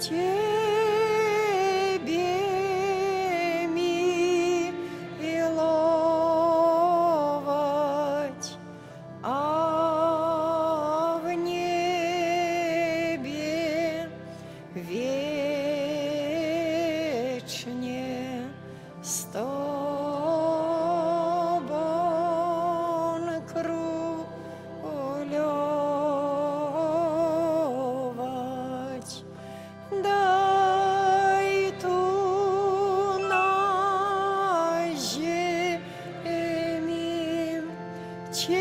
Тебе миловать, а в небе вечне с тобой крулевать. Дай ту на земле Тебе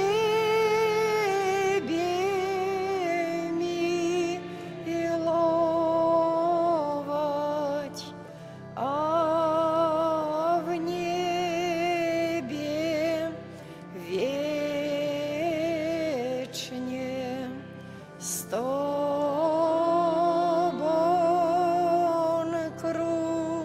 миловать, а в небе вечне с тобой крулевать.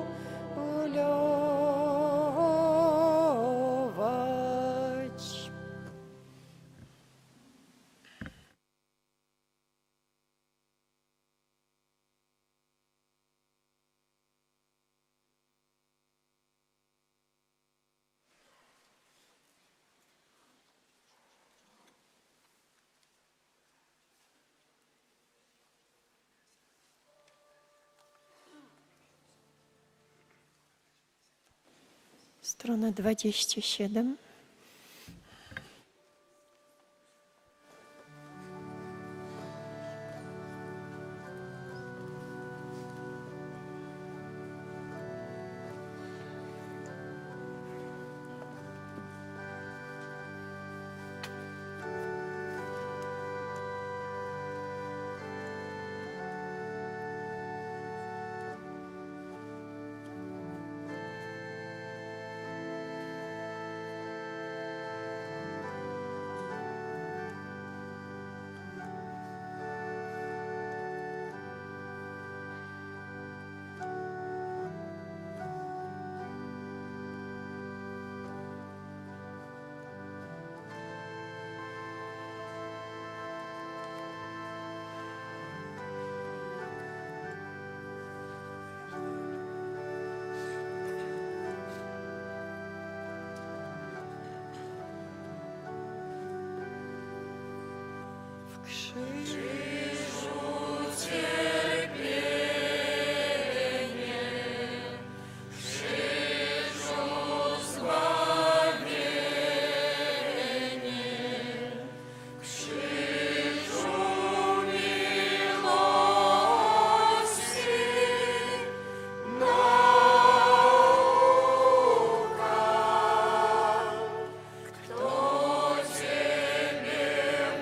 Strona 27.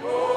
Боже,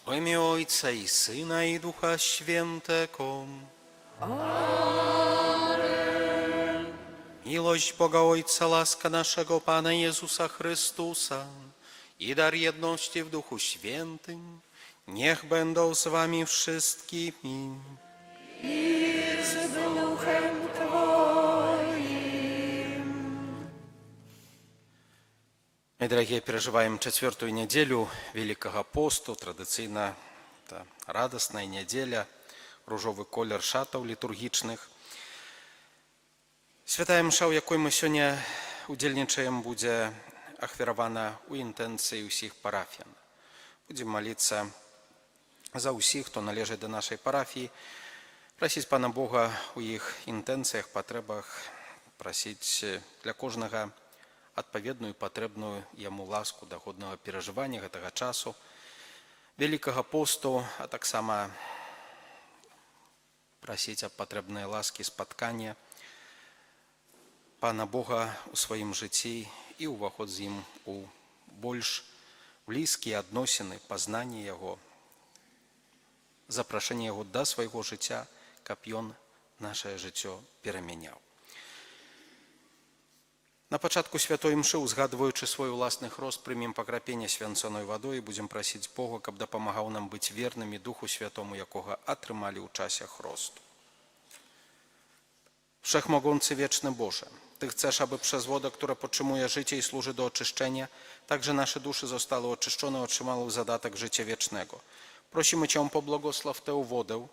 W imię Ojca i Syna i Ducha Świętego. Miłość Boga Ojca, łaska naszego Pana Jezusa Chrystusa i dar jedności w Duchu Świętym niech będą z wami wszystkimi. I z duchem Twoim. Мы, дорогие, переживаем четвертую неделю Великого Посту. Традиционно это радостная неделя, różowy колер шатов літургічних. Святая мша, у якой ми сьогодні удзельнічаем, буде ахвяравана у інтэнцыі ўсіх парафіян. Будем молиться за ўсіх, хто належить до нашей парафії, просить Пана Бога у іх інтэнцыях, патрэбах, просить для кожнага адпаведную патрэбную яму ласку да годнага перажывання гэтага часу Великага посту, а таксама просить аб патрэбнай ласкі спаткання Пана Бога у сваім жыцці і ўваход з ім у больш блізкія адносіны, пазнанне яго, запрашэнне яго да свайго жыцця, каб ён нашае жыццё перамяняў. На пачатку святой мшы, узгадваючы свой уласны хрост, прымем пакрапенне свянцонай вадой і будзем прасіць Бога, каб дапамагаў нам быць вернымі Духу Святому, якога атрымалі ў часе хросту. Wszechmogący wieczny Boże, Ty chcesz, aby przez wodę, która podtrzymuje życie i służy do oczyszczenia, także nasze dusze zostały oczyszczone, otrzymały zadatek życia wiecznego. Prosimy Cię, pobłogosław tę wodę,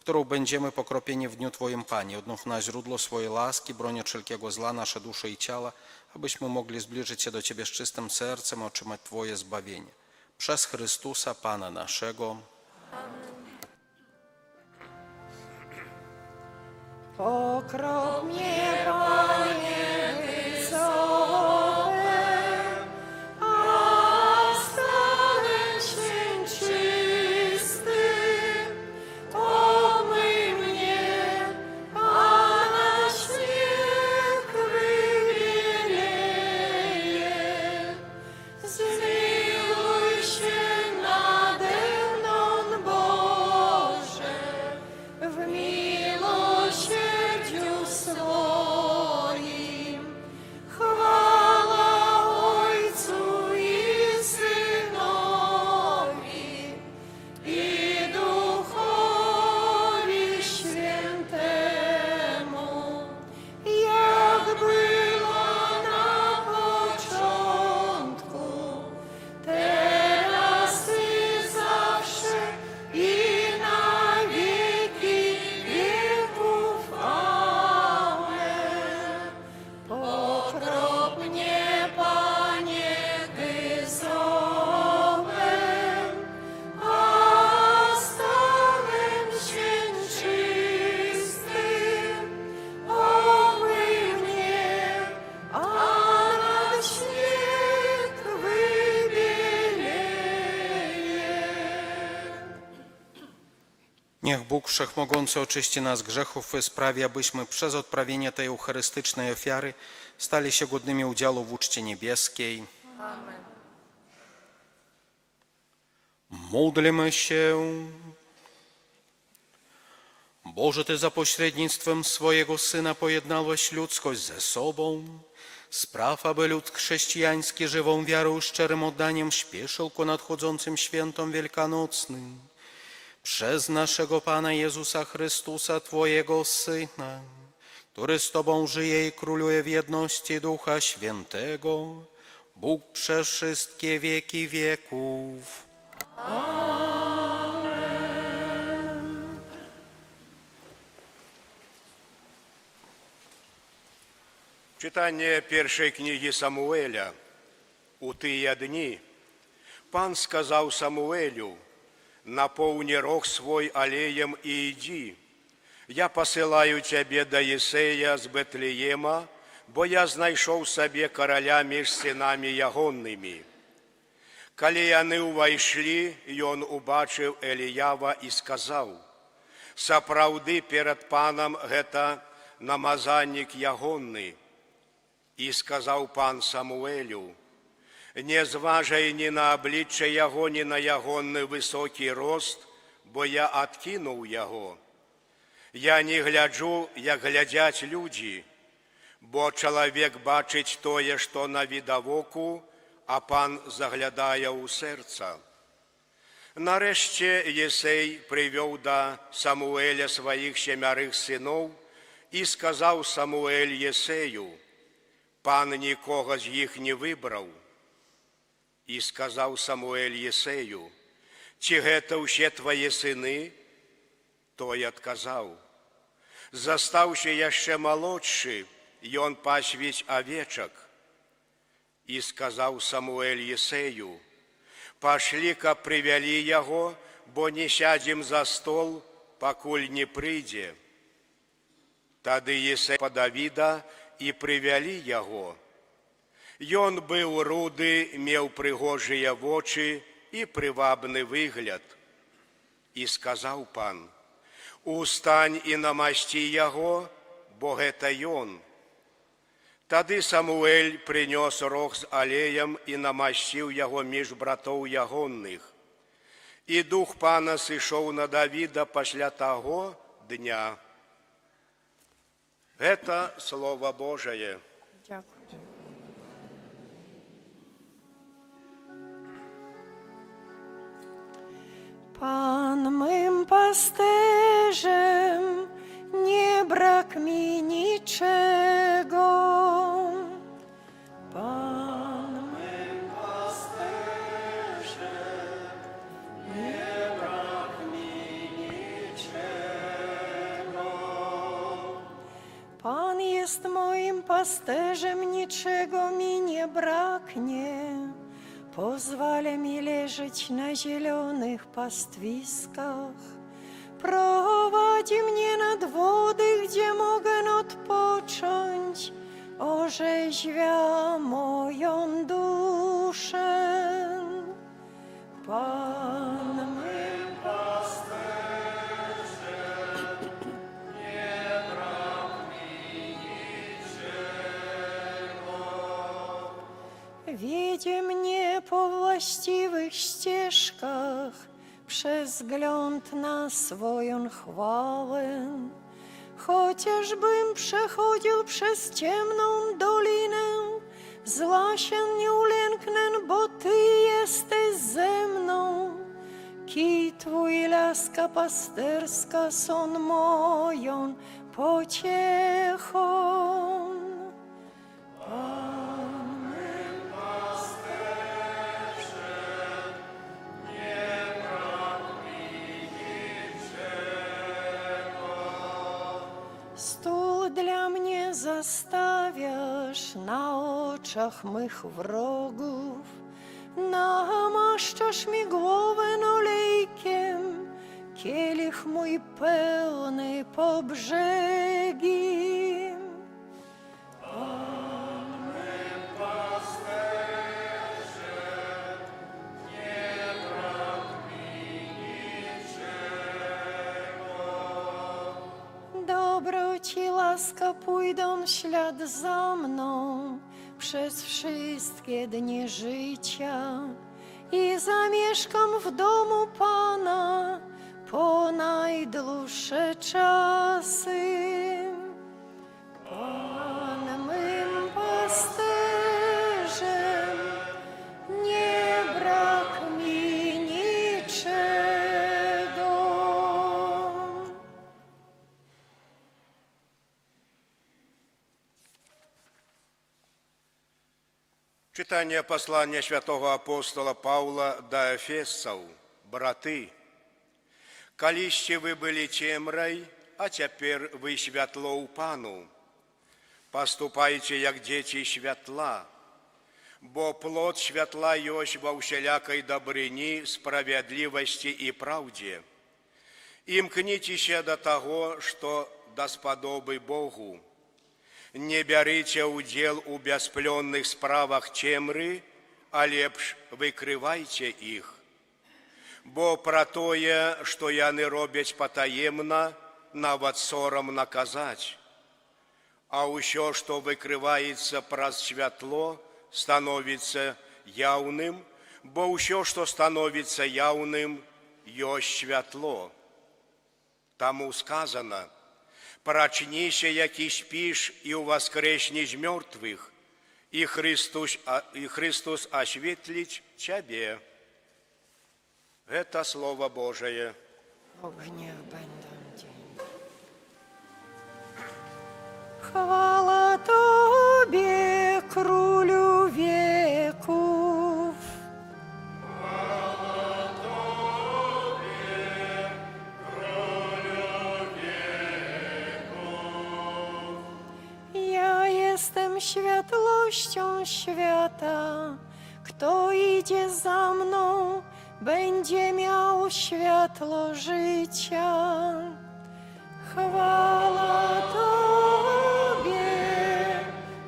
którą będziemy pokropieni w dniu Twoim, Panie. Odnów na źródło swojej łaski, broń od wszelkiego zła nasze dusze i ciała, abyśmy mogli zbliżyć się do Ciebie z czystym sercem, otrzymać Twoje zbawienie. Przez Chrystusa, Pana naszego. Pokrop mnie, Panie, hyzopem, a stanę się czystym. Omyj mnie, a na śnieg wybieleje. Zmiłuj się nade mną, Boże, w miłosierdziu swoim. Chwała Ojcu i Synowi i Duchowi Świętemu, jak było na początku, teraz i zawsze i na wieki wieków. Amen. Pokrop mnie, Panie, hyzopem, a stanę się czystym. Omyj mnie, a na śnieg wybieleje. Niech Bóg Wszechmogący oczyści nas z grzechów i sprawi, abyśmy przez odprawienie tej eucharystycznej ofiary stali się godnymi udziału w uczcie niebieskiej. Amen. Módlmy się. Boże, Ty za pośrednictwem swojego Syna pojednałeś ludzkość ze sobą. Spraw, aby lud chrześcijański żywą wiarą i szczerym oddaniem śpieszył ku nadchodzącym świętom wielkanocnym. Przez naszego Pana Jezusa Chrystusa, Twojego Syna, który z Tobą żyje i króluje w jedności Ducha Świętego, Bóg przez wszystkie wieki wieków. Читання першої книги Самуеля. У тыя дні Пан сказаў Самуэлю: «Напоўні рог свой алеем і ідзі. Я пасылаю цябе да Єсея з Бетлеема, бо я знайшоў сабе караля між сынамі ягоннымі». Калі яны ўвайшлі, ён убачыў Эліява і сказаў: «Сапраўды перад Панам гэта намазаннік ягонны». І сказаў Пан Самуэлю: Не зважай ні на обличчя Його, ні на ягонний високий рост, бо я откинув Його. Я не гляджу, як глядять люди, бо чоловік бачить тое, що на відавоку, а пан заглядає у серце. Нарешті Єсей привів до Самуеля своїх 7 синів і сказав Самуель Єсею: «Пан нікого з їх не вибрав». І сказав Самуель Єсею: «Чи гето все твої сини?» Той отказав: «Заставши яще молодший, і он пасвіть овечок». І сказав Самуель Єсею: «Пошли-ка привели його, бо не сядем за стол, покуль не прийде». Тады Єсей по Давіда і привели його. Ён быў руды, меў прыгожыя вочы і прывабны выгляд. І сказаў пан: «Устань і намасці яго, бо гэта ён». Тады Самуэль прынёс рог з алеем і намасціў яго між братоў ягонных. І дух пана сышоў на Давіда пасля таго дня. Гэта Слово Божае. Дякую. Pan mym pasterzem, nie brak mi niczego. Pan mym pasterzem, nie brak mi niczego. Pan jest moim pasterzem, niczego mi nie braknie. Pozwala mi leżeć na zielonych pastwiskach, prowadzi mnie nad wody, gdzie mogę odpocząć, orzeźwia moją duszę. Pan mym pasterzem, nie brak mi niczego. Wiedzie mnie po właściwych ścieżkach, przez wzgląd na swoją chwałę. Chociażbym przechodził przez ciemną dolinę, zła się nie ulęknę, bo Ty jesteś ze mną. Kij Twój, laska pasterska są moją pociechą. Stół dla mnie zastawiasz na oczach mych wrogów, namaszczasz mi głowę olejkiem, kielich mój pełny po brzegi. Dobroć i łaska pójdą w ślad za mną przez wszystkie dni życia i zamieszkam w domu Pana po najdłuższe czasy. Pan mym pasterzem, nie brak mi niczego. Читання послання святого апостола Павла до Ефесцаў. Браты, калісьці вы былі цемрай, а цяпер вы святло ў Пану. Паступайце, як дзеці святла, бо плод святла ёсць ва ўсялякай дабрыні, справядлівасці і праўдзе. Імкніцеся да таго, што даспадобы Богу. Не бярыце ўдзел у бясплённых справах цемры, а лепш выкрывайце іх. Бо пра тое, што яны робяць патаемна, нават сорамна казаць. А ўсё, што выкрываецца праз святло, становіцца яўным, бо ўсё, што становіцца яўным, ёсць святло. Таму сказано: «Прачніся, які спіш, і ўваскрэсні з мёртвых, і Христос осветліць цябе». Это Слово Божие. Огня będą dzień. Chwała Tobie, Królu wieków. Ja jestem światłością świata. Kto idzie za mną, będzie miał światło życia. Chwała Tobie,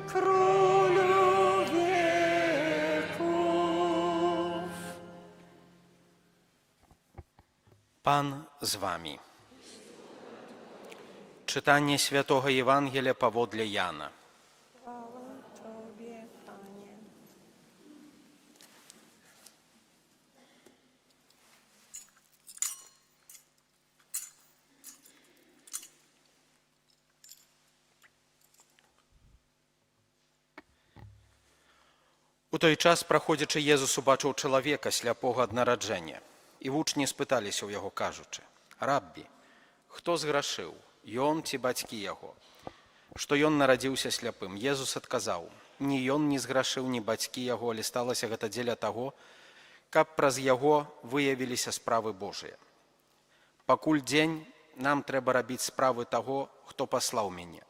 Królu wieków. Pan z wami. Czytanie Świętego Ewangelia powodle Jana. Chwała Tobie, Panie. У той час, праходзячы, Езус убачыў чалавека сляпога ад нараджэння. І вучні спыталіся ў яго, кажучы: «Раббі, хто зграшыў, ён ці бацькі яго, што ён нарадзіўся сляпым?» Езус адказаў: «Ні ён не зграшыў, ні бацькі яго, але сталася гэта дзеля таго, каб праз яго выявіліся справы Божыя. Пакуль дзень, нам трэба рабіць справы таго, хто паслаў мяне.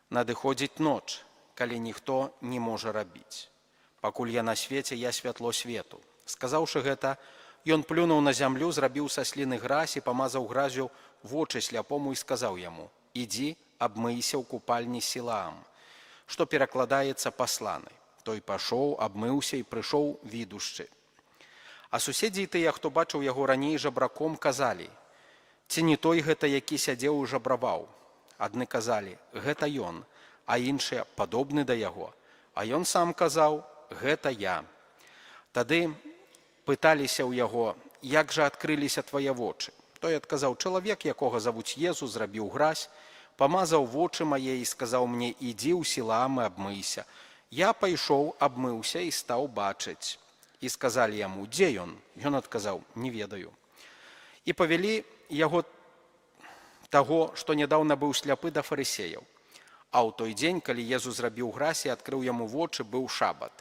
Надыходзіць ноч, калі ніхто не можа рабіць. Пакуль я на свеце, я святло свету». Сказаўшы гэта, ён плюнуў на зямлю, зрабіў са сліны гразь і памазаў гразю вочы сляпому і сказаў яму: «Ідзі, абмыйся ў купальні Сілаам», што перакладаецца «пасланы». Той пашоў, абмыўся і прыйшоў відушчы. А суседзі і тыя, хто бачыў яго раней жабраком, казалі: «Ці не той гэта, які сядзеў і жабраваў?» Адны казалі: «Гэта ён», а іншыя: «Падобны да яго». А ён сам казаў: «Гэта я». Тады пыталіся ў яго: «Як жа адкрыліся твае вочы?» Той адказаў: «Чалавек, якога завуць Езус, зрабіў гразь, памазаў вочы мае і сказаў мне: ідзі ў Сілаам і абмыйся. Я пайшоў, абмыўся і стаў бачыць». І сказалі яму: «Дзе ён?» Ён адказаў: «Не ведаю». І павялі яго таго, што нядаўна быў сляпы, да фарысеяў. А ў той дзень, калі Езус зрабіў гразь і адкрыў яму вочы, быў шабат.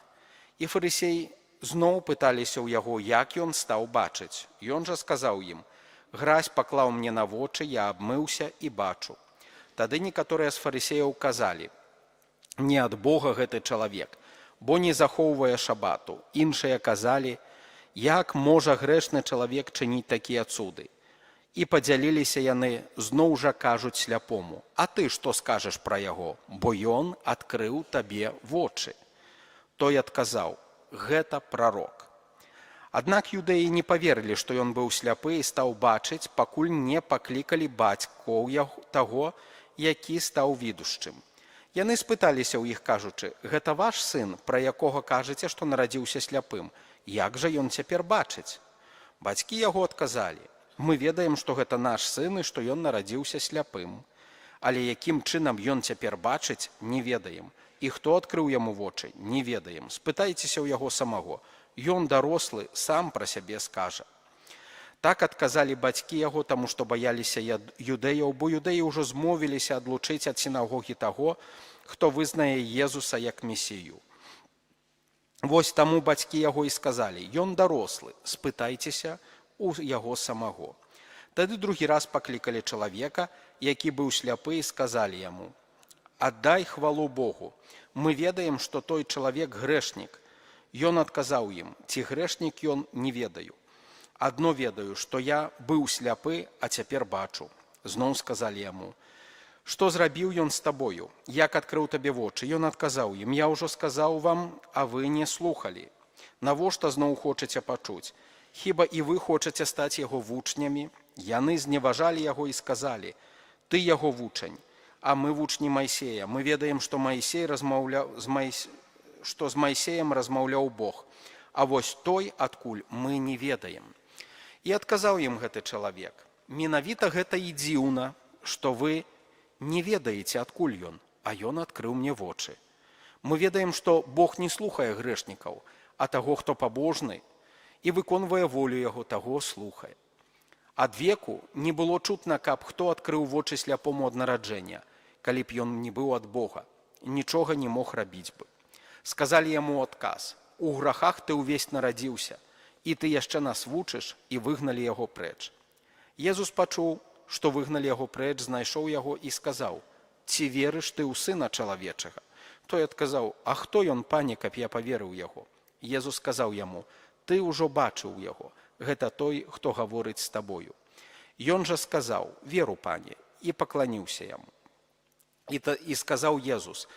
І фарысеі зноў пыталіся ў яго, як ён стаў бачыць. Ён жа сказаў ім: «Гразь паклаў мне на вочы, я абмыўся і бачу». Тады некаторыя з фарысеяў казалі: «Не ад Бога гэты чалавек, бо не захоўвае шабату». Іншыя казалі: «Як можа грэшны чалавек чыніць такія цуды?» І падзяліліся яны, зноў жа кажуць сляпому: «А ты што скажаш пра яго? Бо ён адкрыў табе вочы». Той адказаў: «Гэта прарок». Аднак юдэі не паверылі, што ён быў сляпы і стаў бачыць, пакуль не паклікалі бацькоў таго, які стаў відушчым. Яны спыталіся ў іх, кажучы: «Гэта ваш сын, пра якога кажаце, што нарадзіўся сляпым? Як жа ён цяпер бачыць?» Бацькі яго адказалі: «Мы ведаем, што гэта наш сын і што ён нарадзіўся сляпым. Але якім чынам ён цяпер бачыць, не ведаем. І хто адкрыў яму вочы, не ведаем. Спытайцеся ў яго самого. Ён дарослы, сам пра сябе скажа». Так адказалі бацькі яго, таму што баяліся юдэяў, бо юдэі ўжо змовіліся адлучыць ад сінагогі таго, хто вызнае Езуса як Месію. Вось таму бацькі яго і сказалі: «Ён дарослы, спытайцеся ў яго самого». Тады другі раз паклікалі чалавека, які быў сляпы, і сказалі яму: «Аддай хвалу Богу. Мы ведаем, што той чалавек грэшнік». Ён адказаў ім: «Ці грэшнік ён, не ведаю. Адно ведаю, што я быў сляпы, а цяпер бачу». Зноў сказалі яму: «Што зрабіў ён з табою? Як адкрыў табе вочы?» Ён адказаў ім: «Я ўжо сказаў вам, а вы не слухалі. Навошта зноў хочаце пачуць? Хіба і вы хочаце стаць яго вучнямі?» Яны зневажалі яго і сказалі: «Ты яго вучань, а мы вучні Майсея. Мы ведаем, што з Майсеем размаўляў Бог. а вось той, адкуль мы не ведаем. І адказаў ім гэты чалавек: менавіта гэта і дзіўна, што вы не ведаеце, адкуль ён, а ён адкрыў мне вочы. Мы ведаем, што Бог не слухае грэшнікаў, а таго, хто пабожны, і выконвае волю яго, таго слухае. Ад веку не было чутна, каб хто адкрыў вочы сляпому ад нараджэння, калі б ён не быў ад Бога, нічога не мог рабіць бы. Сказалі яму адказ: у грахах ты ўвесь нарадзіўся, і ты яшчэ нас вучыш, і выгналі яго прэч. Езус пачуў, што выгналі яго прэч, знайшоў яго і сказаў: ці верыш ты ў Сына чалавечага? Той адказаў: а хто ён, пане, каб я паверыў яго? Езус сказаў яму: ты ўжо бачыў яго, гэта той, хто гаворыць з табою. Ён жа сказаў: веру, пане, і пакланіўся яму. І сказаў Езус: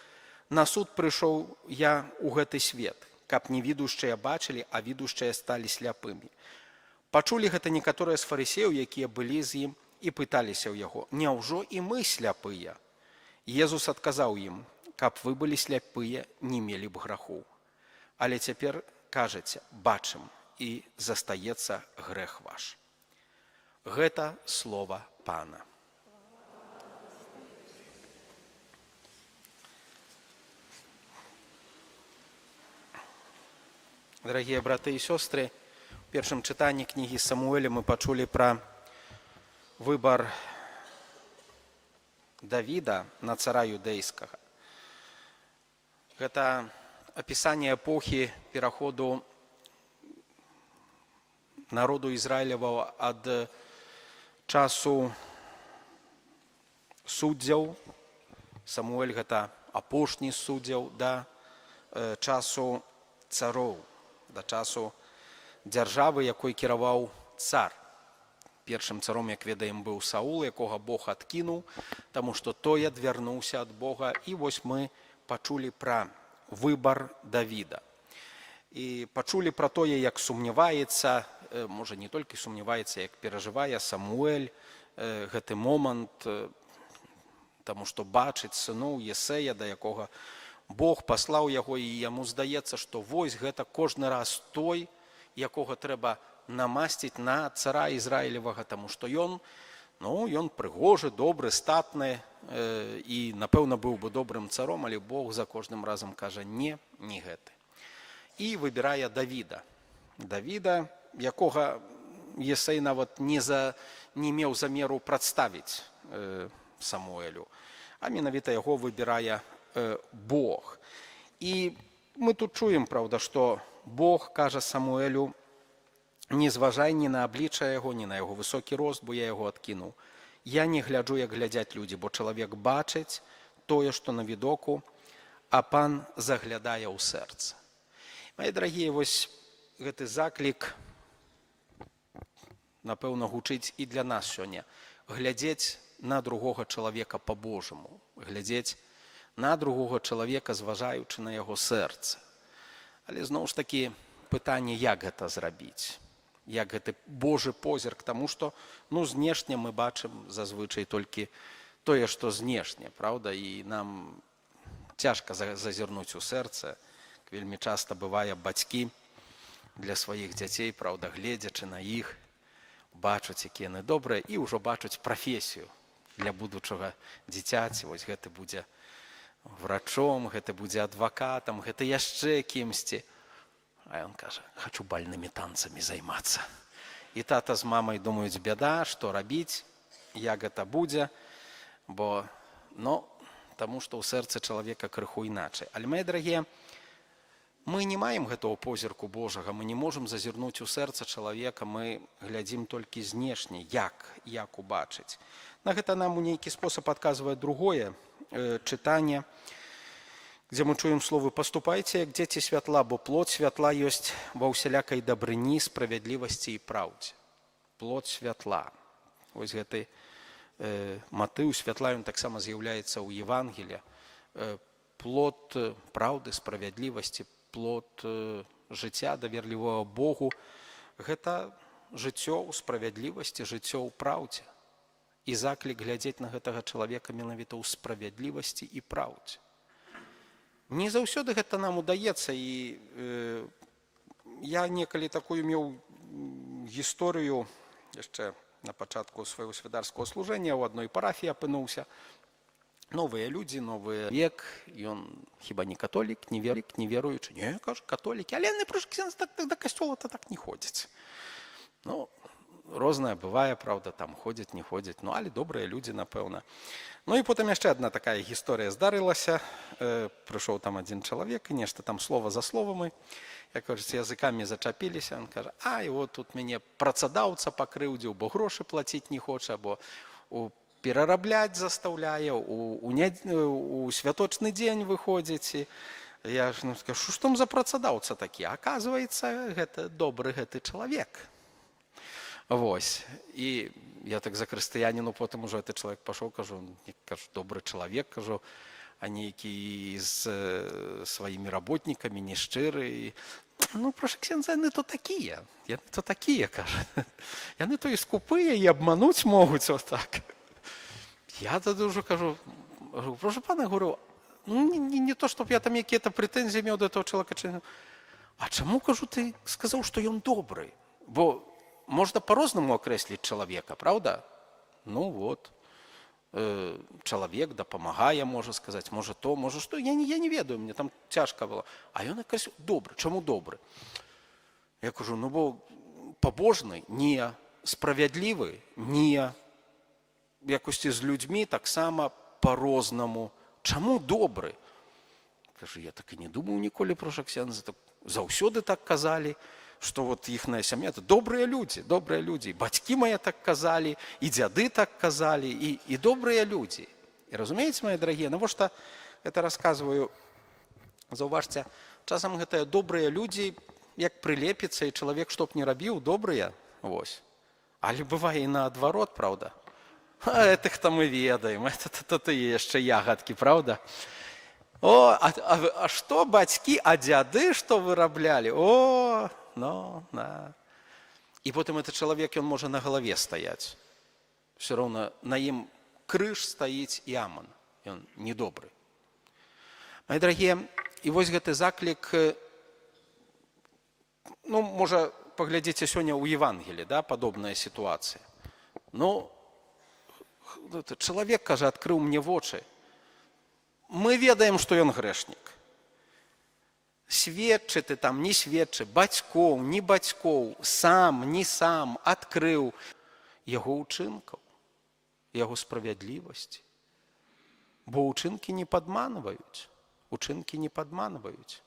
на суд прыйшоў я ў гэты свет, каб не відушчыя бачылі, а відушчыя сталі сляпымі. Пачулі гэта некаторыя з фарысеяў, якія былі з ім, і пыталіся ў яго: няўжо і мы сляпыя? Езус адказаў ім: каб вы былі сляпыя, не мелі б граху. Але цяпер кажаце: бачым, і застаецца грэх ваш. Гэта слова Пана. Дорогие браты и сестры, в первом читании книги Самуэля мы почули про выбор Давида на цара юдейского. Это описание эпохи переходу народу Израилевого от часу суддзяў, Самуэль гэта апошні суддзяў, да часу цароў, да часу дзяржавы, якой кіраваў цар. Першым царом, як ведаем, быў Саул, якога Бог адкінуў, таму што той адвярнуўся ад Бога. І вось мы пачулі пра выбар Давіда. І пачулі пра тое, як сумняваецца, можа не толькі сумняваецца, як перажывае Самуэль гэты момант, таму што бачыць сыноў Єсея, да якога Бог паслаў яго, і яму здаецца, што вось гэта кожны раз той, якога трэба намасціць на цара Ізраілевага, таму што ён прыгожы, добры, статны, і, напэўна, быў бы добрым царом, але Бог за кожным разам кажа: не гэты. І выбірае Давіда. Давіда, якога Єсей нават не меў замеру прадставіць Самуэлю, а менавіта яго выбірае Бог. І мы тут чуем, правда, што Бог кажа Самуэлю: не зважай ні на аблічча яго, ні на яго высокі рост, бо я яго адкінуў. Я не гляджу, як глядзяць людзі, бо чалавек бачыць тое, што на відоку, а Пан заглядае ў сэрца. Мае дарагія, вось гэты заклік, напэўна, гучыць і для нас сёння. Глядзець на другога чалавека па-божаму, глядзець на другога чалавека, зважаючы на яго сэрца. Але зноў ж такі пытанне, як гэта зрабіць, як гэты Божы позірк, таму што знешне мы бачым зазвычай толькі тое, што знешне, правда, і нам цяжка зазірнуць у сэрца. Вельмі часта бывае, бацькі для сваіх дзяцей, правда, гледзячы на іх, бачаць, якія яны добрыя, і ўжо бачаць прафесію для будучага дзіцяці. Вось гэты будзе врачом, гэты будзе адвакатам, гэта яшчэ кімсьці. А ён кажа: хачу бальнымі танцамі займацца. І тата з мамай думаюць: бяда, што рабіць, як гэта будзе, бо, таму што ў сэрцы чалавека крыху іначай. Але, мае дарагія, мы не маем гэтага позірку Божага, мы не можам зазірнуць у сэрца чалавека, мы глядзім толькі знешне, як убачыць. На гэта нам у нейкі спосаб адказвае другое чытанне, дзе мы чуем словы: «Паступайце, як дзеці святла, бо плод святла ёсць ва ўсялякай дабрыні, справядлівасці і праўдзе». Плод святла. Вось гэты матыў святла, ён таксама з'яўляецца ў Евангелі. Плод праўды, справядлівасці, плод жыцця, даверлівага Богу. Гэта жыццё ў справядлівасці, жыццё ў праўдзе. І заклік глядзець на гэтага чалавека менавіта ў справядлівасці і праўдзе. Не заўсёды гэта нам удаецца, і Я некалі такую меў гісторыю яшчэ на пачатку свайго святарскага служэння ў адной парафіі апынуўся. Новыя людзі, новы век, ён хіба не католік, не веруючы. Не, кажу, католікі, але яны прош ксёндз да касцёла-то так не ходзяць. Ну, рознае бывае, правда, там ходзяць, не ходзяць, ну, але добрыя людзі, напэўна. Ну і потым яшчэ адна такая гісторыя здарылася. Прыйшоў там адзін чалавек, і нешта там слова за словамі, як кажуць, языкамі зачапіліся. Ён кажа, ай, от тут мяне працадаўца пакрыўдзіў, бо грошы плаціць не хоча, бо перарабляць застаўляе, у святочны дзень выходзіць. Я ж кажу, што там за працадаўца такі? Аказваецца, гэта добры гэты чалавек. Вось. І я так за хрысціяніну, потым ужо гэты чалавек пашоў, кажу, добры чалавек, кажу, а нейкі з сваімі работнікамі, нешчыры. Ну, прошу ксяндза, яны то такія. Яны то такія, кажа. Яны то і скупыя, і абмануць могуць отак. Я тады ўжо кажу, прошу пана, говорю, ну, не то, чтоб я там якія-то прэтэнзіі меў да того чалавека. А чаму, кажу, ты сказаў, што ён добры? Бо можна па-рознаму акрэсліць чалавека, правда? Ну, вот. Чалавек дапамагае, можа сказаць, можа то, можа што. Я не ведаю, мне там цяжка было. А ён якось добры. Чаму добры? Я кажу, ну, бо пабожны? Не. Справядлівы? Не. Якосці з людзьмі таксама па-рознаму. Чаму добры? Кажу, я так і не думаў ніколі пра ксяндза. Заўсёды так казалі, што вот іхная сям'я, это добрыя людзі, добрыя людзі. Бацькі мае так казалі, і дзяды так казалі, і добрыя людзі. І разумееце, мае дарагія, навошта гэта расказваю? Заўважце, часам гэтыя добрыя людзі, як прылепіцца, і чалавек што б не рабіў, добрыя, вось. Але бывае і наадварот, правда? А гэтых-то мы ведаем, это яшчэ ягадкі, правда? О, а што бацькі, а дзяды што выраблялі? О, ну, на. І потым этот чалавек, ён можа на галаве стаяць. Все роўна на ім крыж стаіць і аман. Ён недобры. Мае дарагія, і вось гэты заклік, ну, можа, паглядзіце сёння ў Евангелі, да, падобная сітуацыя. Ну, чалавек, кажа, адкрыў мне вочы. Мы ведаем, што ён грэшнік. Сведчы ты там, не сведчы, бацькоў, не бацькоў, сам, не сам, адкрыў яго ўчынкаў, яго справядлівасці. Бо ўчынкі не падманваюць. Учынкі не падманваюць.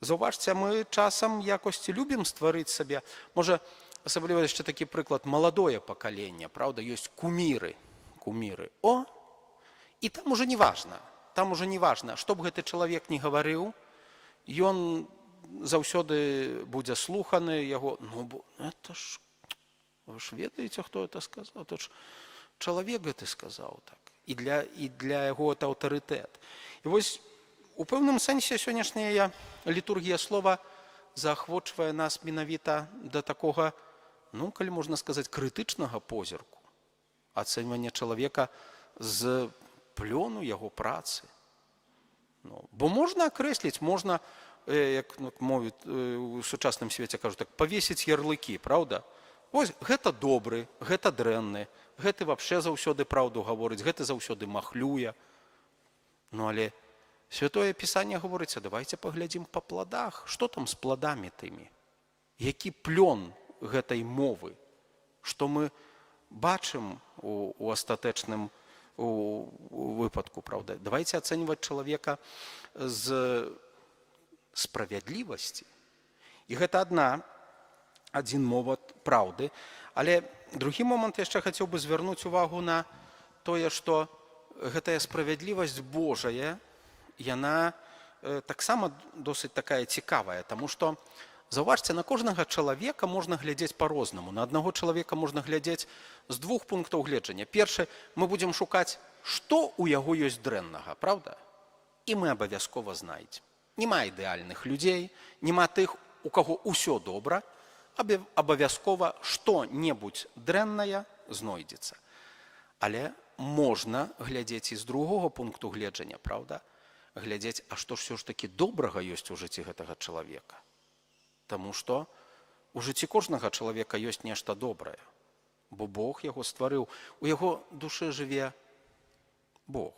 Заўважце, мы часам якосці любім стварыць сабе. Можа, асабліва яшчэ такі прыклад, маладое пакаленне, правда, ёсць куміры. Куміры. О! І там уже не важна. Там уже не важна, што б гэты чалавек не гаварыў, ён заўсёды будзе слуханы яго. Ну, бо это ж, вы ж ведаеце, хто это сказаў? Это ж чалавек гэты сказаў так. І для яго это аўтарытэт. І вось у пэўным сэнсе сённяшняя літургія слова заахвочвае нас менавіта да такога, ну, калі можна сказаць, крытычнага позірку, ацэньвання чалавека з плёну яго працы. Ну, бо можна акрэсліць, можна, як мовіць, у сучасным свеце кажу так, павесіць ярлыкі, правда? Вось гэта добры, гэта дрэнны, гэты вообще заўсёды праўду гаворыць, гэты заўсёды махлюе. Ну, але Святое Пісанне гаворыць, давайте паглядзім па пладах, што там з пладамі тымі? Які плён гэтай мовы? Што мы бачым у астатэчным выпадку, правда? Давайте ацэньваць чалавека з справядлівасці. І гэта адзін момант праўды. Але другі момант яшчэ хацеў бы звярнуць увагу на тое, што гэтая справядлівасць Божая, яна таксама досыць такая цікавая, таму што, заўважце, на кожнага чалавека можна глядзець па-рознаму. На аднаго чалавека можна глядзець з двух пунктаў гледжання. Першы, мы будзем шукаць, што ў яго ёсць дрэннага, правда? І мы абавязкова знайдзем. Нема ідэальных людзей, нема тых, у каго ўсё добра, абавязкова што-небудзь дрэннае знойдзецца. Але можна глядзець і з другога пункту гледжання, правда? Глядзець, а што ж все ж такі добрага ёсць у жыцці гэтага чалавека. Таму што у жыцці кожнага чалавека ёсць нешта добрае, бо Бог яго стварыў. У яго душы жыве Бог.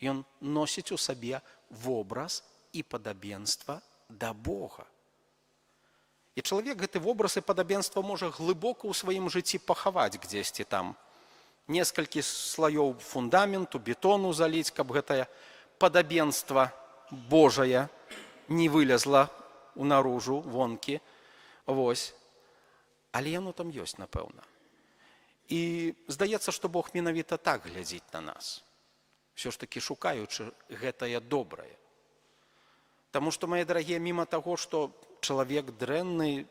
Ён носіць у сабе вобраз і падабенства да Бога. І чалавек гэты вобраз і падабенства можа глыбока ў сваім жыцці пахаваць дзесьці там. Некалькі слаёў фундаменту, бетону заліць, каб гэтае падабенства Божае не вылезла ў наружу, вонкі. Вось. Але яно там ёсць, напэўна. І здаецца, што Бог менавіта так глядзіць на нас. Все ж таки шукаючы гэтае добрае. Таму што, мае дарагія, міма таго, што чалавек дрэнны,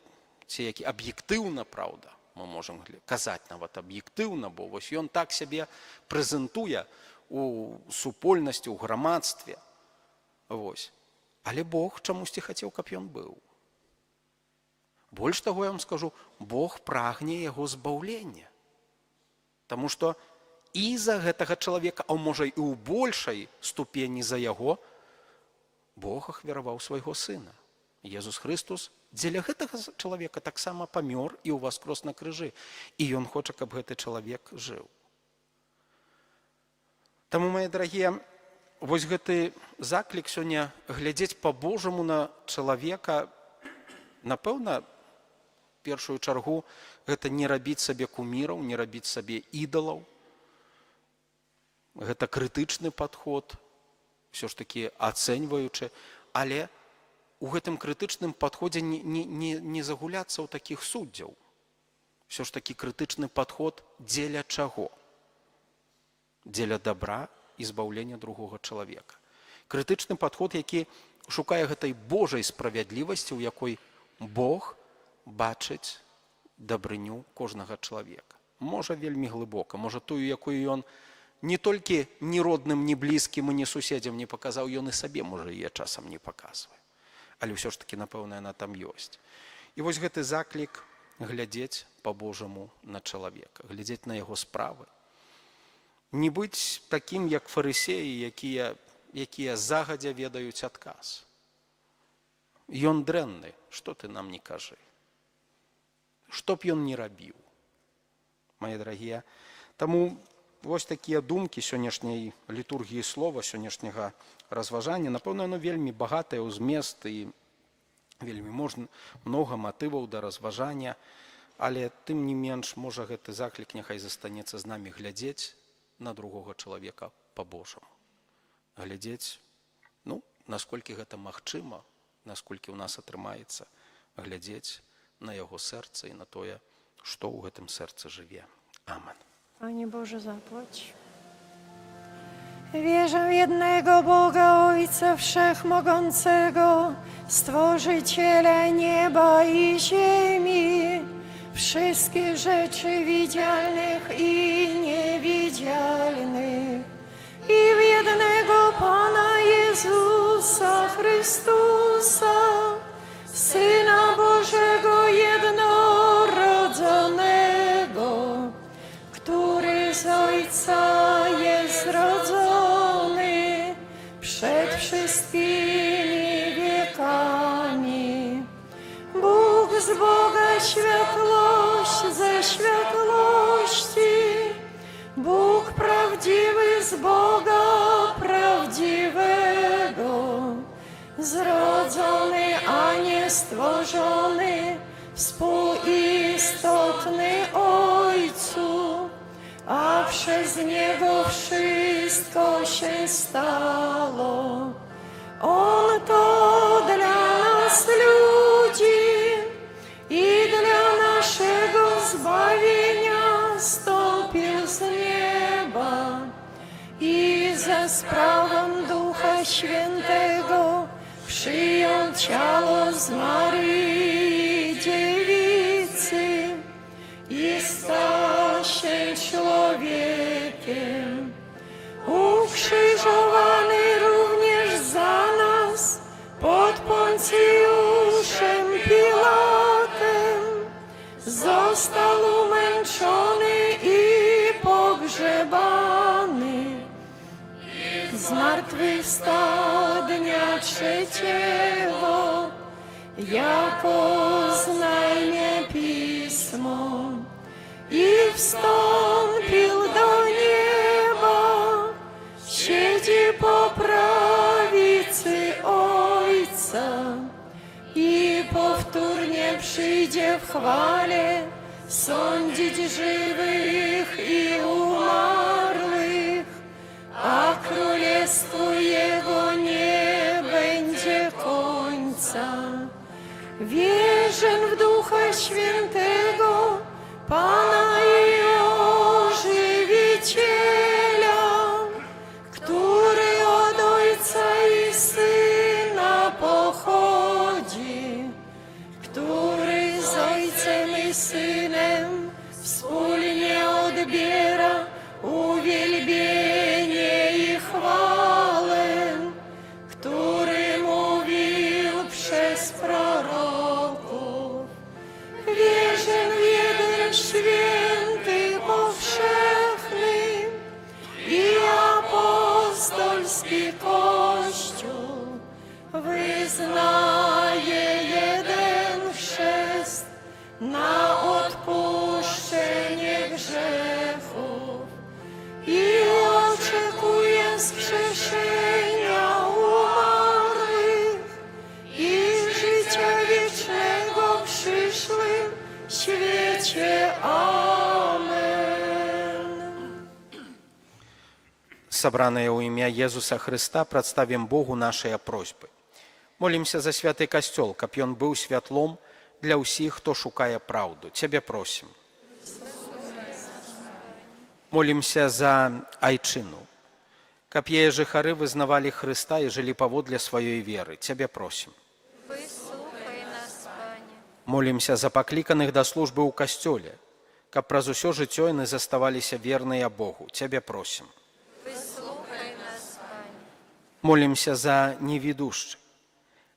ці які аб'ектыўна, праўда, мы можам казаць нават аб'ектыўна, бо вось ён так сябе прэзентуе у супольнасці, у грамадстве. Вось. Але Бог чамусьці хацеў, каб ён быў. Больш таго, я вам скажу, Бог прагне яго збаўлення. Таму што і за гэтага чалавека, а можа і ў большай ступені за яго, Бог ахвяраваў свайго сына. Езус Христос дзеля гэтага чалавека таксама памёр і ўваскрос на крыжы. І ён хоча, каб гэты чалавек жыў. Таму, мае дарагія, вось гэты заклік сёння глядзець па-божаму на чалавека, напэўна, першую чаргу гэта не рабіць сабе куміраў, не рабіць сабе ідалаў. Гэта крытычны падход, все ж таки ацэньваючы, але у гэтым крытычным падходзе не загуляцца ў такіх суддзяў. Все ж таки крытычны падход дзеля чаго? Дзеля добра і збаўлення другога чалавека. Крытычны падход, які шукае гэтай Божай справядлівасці, у якой Бог бачыць дабрыню кожнага чалавека. Можа вельмі глыбока, можа тую, якую ён не толькі ні родным, ні блізкім і ні суседзям не паказаў, ён і сабе, можа, яе часам не паказвае. Але ўсё ж таки, напэўна, яна там ёсць. І вось гэты заклік глядзець па-божаму на чалавека, глядзець на яго справы. Не быць такім, як фарысеі, якія загадзя ведаюць адказ. Ён дрэнны, што ты нам не кажы. Што б ён не рабіў. Мае дарагія, таму вось такія думкі сённяшняй літургіі слова, сённяшняга разважання, напэўна, яно вельмі багатае ў змест і вельмі многа матываў да разважання, але тым не менш, можа, гэты заклік няхай застанецца з намі глядзець на другога чалавека па-божаму. Глядзець, насколькі гэта магчыма, насколькі ў нас атрымаецца глядзець на яго сэрца і на тое, што ў гэтым сэрцы жыве. Амен. Panie Boże, zapłać. Wierzę w jednego Boga, Ojca Wszechmogącego, Stworzyciela nieba i ziemi, wszystkich rzeczy widzialnych i niewidzialnych, i w jednego Pana Jezusa Chrystusa, Syna Bożego jednorodzonego, który z Ojca jest zrodzony przed wszystkimi wiekami. Bóg z Boga światłość ze światłości, Bóg prawdziwy z Boga prawdziwego, zrodzony, a nie stworzony, współistotny Ojcu, a przez Niego wszystko się stało. On to dla nas ludzi i dla naszego zbawienia stąpił z nieba i za sprawą Ducha Świętego przyjął ciało z Maryi Dziewicy i stał się człowiekiem. Ukrzyżowany również za nas pod Poncjuszem Pilatem, został umęczony i pogrzebany. Zmartwychwstał dnia trzeciego jak oznajmie pismo i wstąpił do nieba, siedzi po prawicy Ojca i powtórnie przyjdzie w chwale sądzić żywych i umarłych, a królestwu Jego nie będzie końca. Wierzę w Ducha Świętego, Pana i Ożywiciela, który od Ojca i Syna pochodzi, który z Ojcem i Synem wspólnie odbiera uwielbienie i chwałę, który mówił przez proroków. Wierzę w jeden święty, powszechny i apostolski Kościół, wyznaję jeden chrzest na odpuszczenie grzechów i oczekuję wskrzeszenia umarłych i życia wiecznego w przyszłym świecie. Amen. Собранные у имя Иисуса Христа, представим Богу наши просьбы. Молимся за святый костел, каб ён быў святлом для ўсіх, хто шукае праўду. Цябе просім. Молимся за айчыну, каб яе жыхары вызнавалі Хрыста і жылі паводле сваёй веры. Цябе просім. Выслухай нас, Пане. Молимся за пакліканых да службы ў касцёле, каб праз усё жыццё яны заставаліся верныя Богу. Цябе просім. Выслухай нас, Пане. Молимся за невідушчых,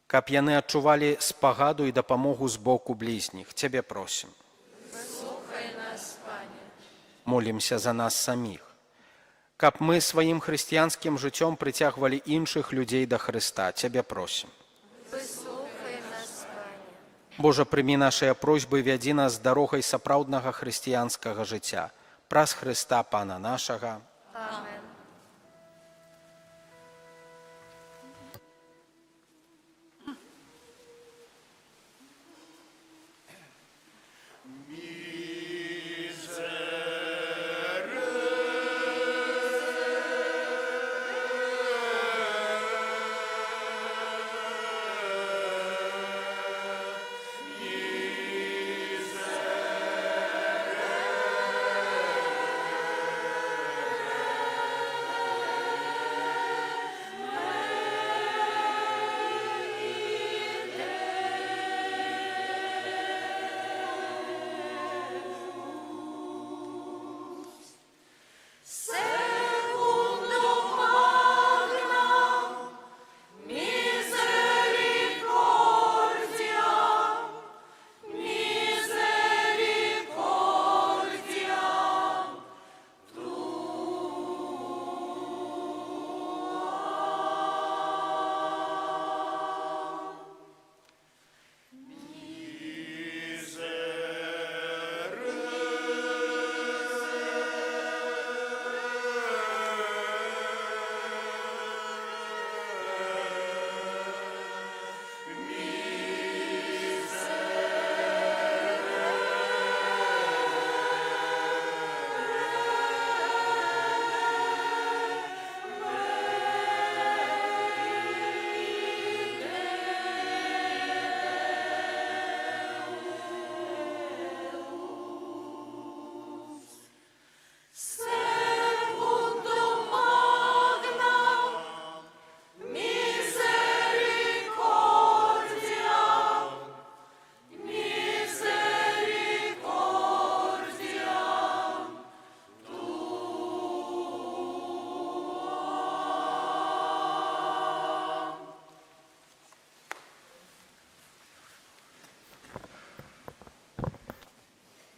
каб яны адчувалі спагаду і дапамогу з боку блізніх. Цябе просім. Выслухай нас, Пане. Молимся за нас саміх, каб мы сваім хрысціянскім жыццём прыцягвалі іншых людзей да Хрыста. Цябе просім. Выслухай нас, Пане. Божа, прымі нашыя просьбы, вядзі нас дарогай сапраўднага хрысціянскага жыцця. Праз Хрыста Пана нашага. Амен.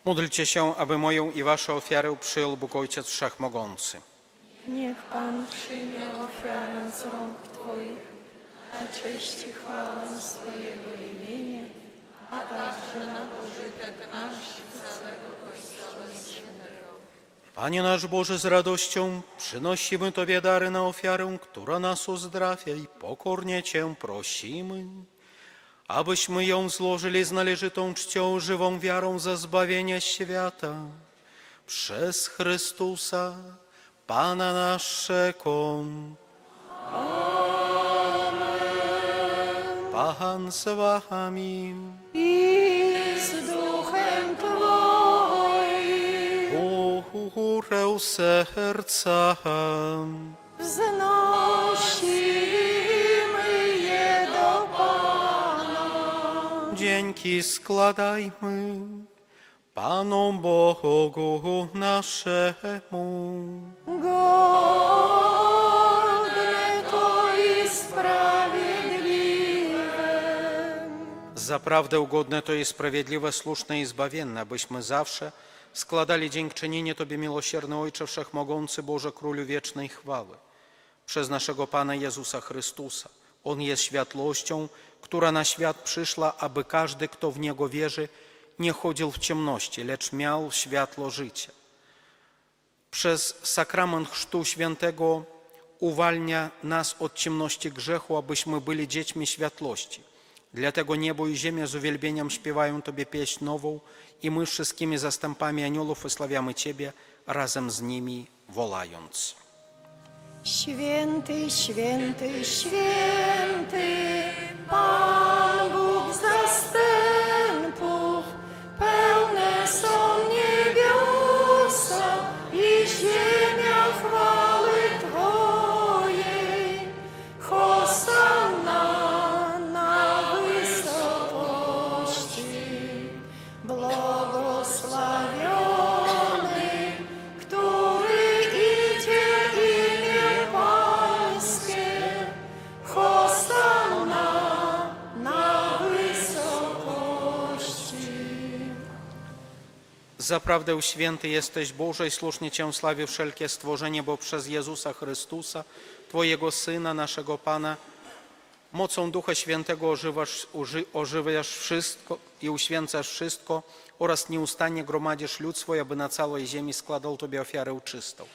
Módlcie się, aby moją i waszą ofiarę przyjął Bóg Ojciec Wszechmogący. Niech Pan przyjmie ofiarę z rąk Twoich na cześć i chwałę swojego imienia, a także na pożytek nasz i całego Kościoła Świętego. Panie nasz Boże, z radością przynosimy Tobie dary na ofiarę, która nas uzdrawia i pokornie Cię prosimy, abyśmy ją złożyli z należytą czcią, żywą wiarą za zbawienie świata. Przez Chrystusa, Pana naszego. Pan z wami. I z duchem Twoim U górę serca. wznosimy je do Pana. Dzięki składajmy Panu Bogu naszemu. Godne to i sprawiedliwe. Zaprawdę ugodne to i sprawiedliwe, słuszne i zbawienne, abyśmy zawsze składali dziękczynienie Tobie, miłosierny Ojcze Wszechmogący, Boże Królu wiecznej chwały, przez naszego Pana Jezusa Chrystusa. On jest światłością, która na świat przyszła, aby każdy, kto w Niego wierzy, nie chodził w ciemności, lecz miał światło życia. Przez sakrament Chrztu Świętego uwalnia nas od ciemności grzechu, abyśmy byli dziećmi światłości. Dlatego niebo i ziemia z uwielbieniem śpiewają Tobie pieśń nową i my wszystkimi zastępami aniołów wysławiamy Ciebie razem z nimi, wołając. Święty, święty, święty, Pan Bóg zastępów, pełne są niebiosa i ziemia chwały Twojej. Hosanna na wysokości, błogosławiony, który idzie imię Pańskie. Hosanna na wysokości. Zaprawdę święty jesteś Boże i słusznie Cię sławi wszelkie stworzenie, bo przez Jezusa Chrystusa, Twojego Syna, naszego Pana, mocą Ducha Świętego ożywiasz wszystko i uświęcasz wszystko oraz nieustannie gromadzisz lud swój, aby na całej ziemi składał Tobie ofiarę czystą.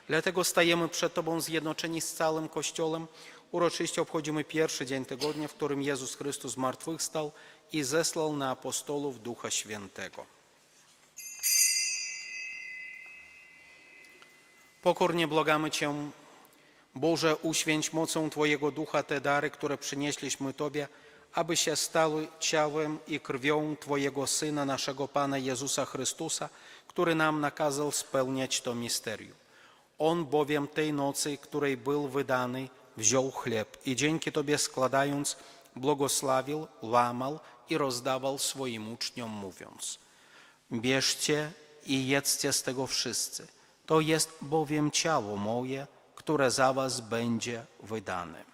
Dlatego stajemy przed Tobą zjednoczeni z całym Kościołem. Uroczyście obchodzimy pierwszy dzień tygodnia, w którym Jezus Chrystus zmartwychwstał i zesłał na apostołów Ducha Świętego. Pokornie błagamy Cię, Boże, uświęć mocą Twojego Ducha te dary, które przynieśliśmy Tobie, aby się stały ciałem i krwią Twojego Syna, naszego Pana Jezusa Chrystusa, który nam nakazał spełniać to misterium. On bowiem tej nocy, której był wydany, wziął chleb i dzięki Tobie składając, błogosławił, łamał i rozdawał swoim uczniom, mówiąc: bierzcie i jedzcie z tego wszyscy. To jest bowiem ciało moje, które za was będzie wydane.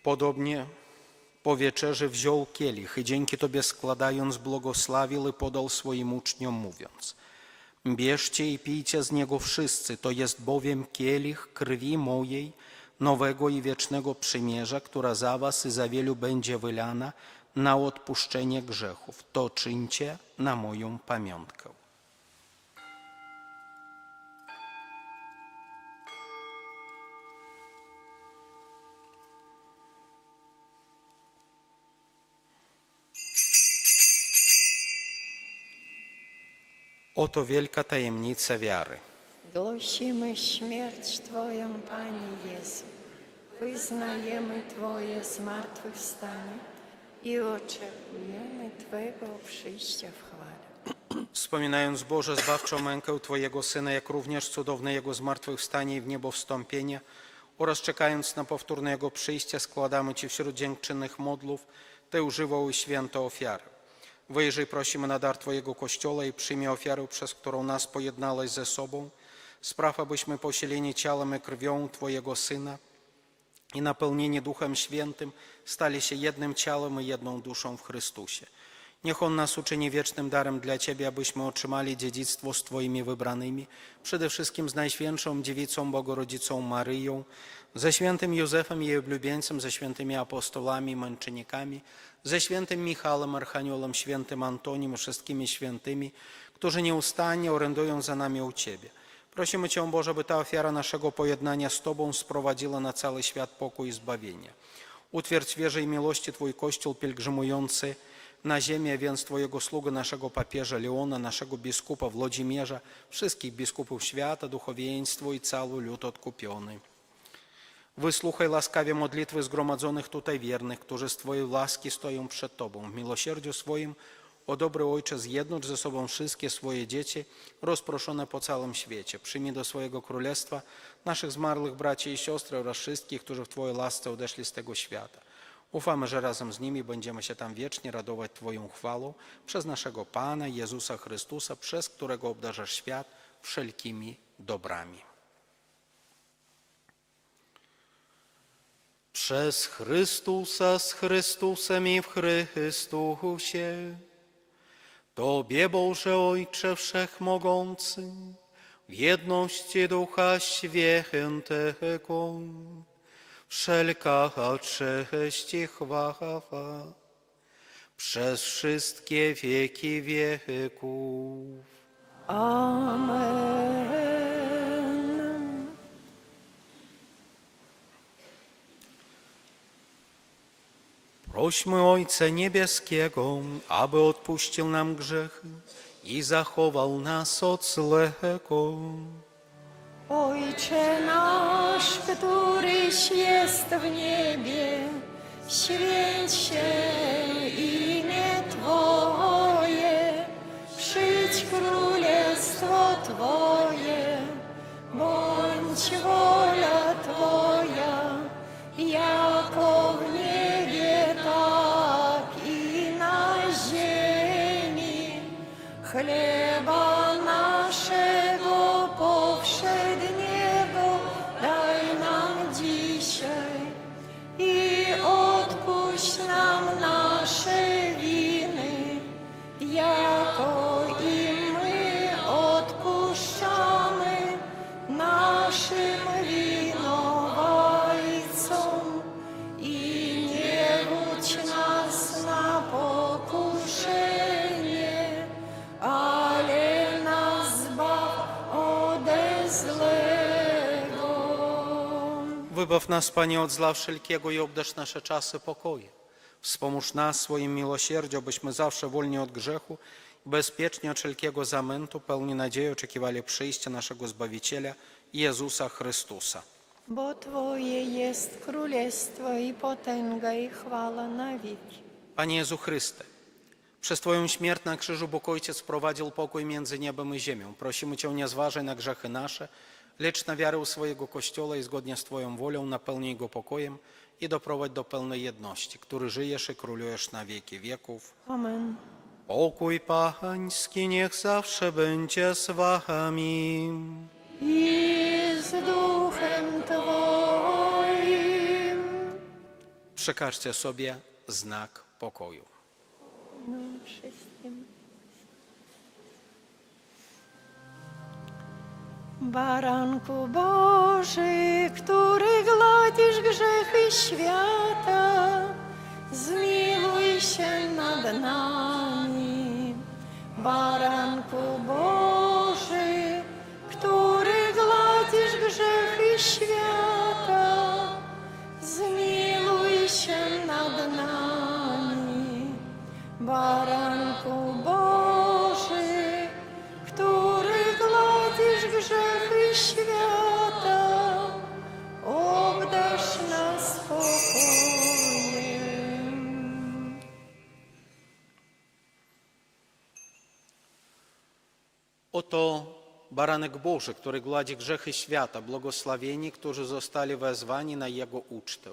Podobnie po wieczerzy wziął kielich i dzięki Tobie składając, błogosławił i podał swoim uczniom, mówiąc: bierzcie i pijcie z niego wszyscy, to jest bowiem kielich krwi mojej, nowego i wiecznego przymierza, która za was i za wielu będzie wylana na odpuszczenie grzechów. To czyńcie na moją pamiątkę. Oto wielka tajemnica wiary. Głosimy śmierć Twoją, Panie Jezu. Wyznajemy Twoje zmartwychwstanie i oczekujemy Twojego przyjścia w chwale. Wspominając, Boże, zbawczą mękę Twojego Syna, jak również cudowne Jego zmartwychwstanie i w niebo wstąpienie oraz czekając na powtórne Jego przyjście, składamy Ci wśród dziękczynnych modlów tę żywą i świętą ofiarę. Wyjrzyj, prosimy, na dar Twojego Kościoła i przyjmij ofiarę, przez którą nas pojednałeś ze sobą. Spraw, abyśmy posieleni ciałem i krwią Twojego Syna i napełnieni Duchem Świętym stali się jednym ciałem i jedną duszą w Chrystusie. Niech On nas uczyni wiecznym darem dla Ciebie, abyśmy otrzymali dziedzictwo z Twoimi wybranymi, przede wszystkim z Najświętszą Dziewicą Bogorodzicą Maryją, ze świętym Józefem jej oblubieńcem, ze świętymi apostolami i męczennikami, ze świętym Michałem Archaniołem, świętym Antoniem i wszystkimi świętymi, którzy nieustannie orędują za nami u Ciebie. Prosimy Cię, Boże, by ta ofiara naszego pojednania z Tobą sprowadziła na cały świat pokój i zbawienie. Utwierdź wierzę i miłości Twój Kościół pielgrzymujący na ziemię, więc Twojego sługę, naszego papieża Leona, naszego biskupa Włodzimierza, wszystkich biskupów świata, duchowieństwo i cały lud odkupiony. Wysłuchaj łaskawie modlitwy zgromadzonych tutaj wiernych, którzy z Twojej łaski stoją przed Tobą. W miłosierdziu swoim, o dobry Ojcze, zjednocz ze sobą wszystkie swoje dzieci rozproszone po całym świecie. Przyjmij do swojego królestwa naszych zmarłych braci i siostry oraz wszystkich, którzy w Twojej łasce odeszli z tego świata. Ufamy, że razem z nimi będziemy się tam wiecznie radować Twoją chwałą przez naszego Pana Jezusa Chrystusa, przez którego obdarzasz świat wszelkimi dobrami. Przez Chrystusa, z Chrystusem i w Chrystusie, Tobie, Boże Ojcze Wszechmogący, w jedności Ducha Świętego, wszelka cześć i chwała przez wszystkie wieki wieków. Amen. Prośmy Ojca Niebieskiego, aby odpuścił nam grzechy i zachował nas od złego. Ojcze nasz, któryś jest w niebie, święć się imię Twoje, przyjdź królestwo Twoje, bądź wola Twoja, jako w niebie, tak i na ziemi. Chleba naszego powszedniego daj nam dzisiaj i odpuść nam nasze winy, jako i my odpuszczamy naszym winowajcom. I nie wódź nas na pokuszenie, ale nas zbaw ode złego. Wybaw nas, Panie, od zła wszelkiego i obdarz nasze czasy pokojem. Wspomóż nas swoim miłosierdziu, byśmy zawsze wolni od grzechu i bezpiecznie od wszelkiego zamętu, pełni nadziei oczekiwali przyjścia naszego Zbawiciela, Jezusa Chrystusa. Bo Twoje jest królestwo i potęga i chwała na wieki. Panie Jezu Chryste, przez Twoją śmierć na krzyżu Bóg Ojciec wprowadził pokój między niebem i ziemią. Prosimy Cię, nie zważaj na grzechy nasze, lecz na wiarę swojego Kościoła i zgodnie z Twoją wolą napełnij go pokojem i doprowadź do pełnej jedności, który żyjesz i królujesz na wieki wieków. Amen. Pokój Pański niech zawsze będzie z Wami. I z duchem Twoim. Przekażcie sobie znak pokoju. No, wszystkim. Baranku Boży, który gładzisz grzechy świata, zmiłuj się nad nami. Baranku Boży, który gładzisz grzechy świata, zmiłuj się nad nami. Baranku Boży, który gładzisz grzechy świata, obdarz nas spokojem. Oto baranek Boży, który gładzi grzechy świata, błogosławieni, którzy zostali wezwani na Jego ucztę.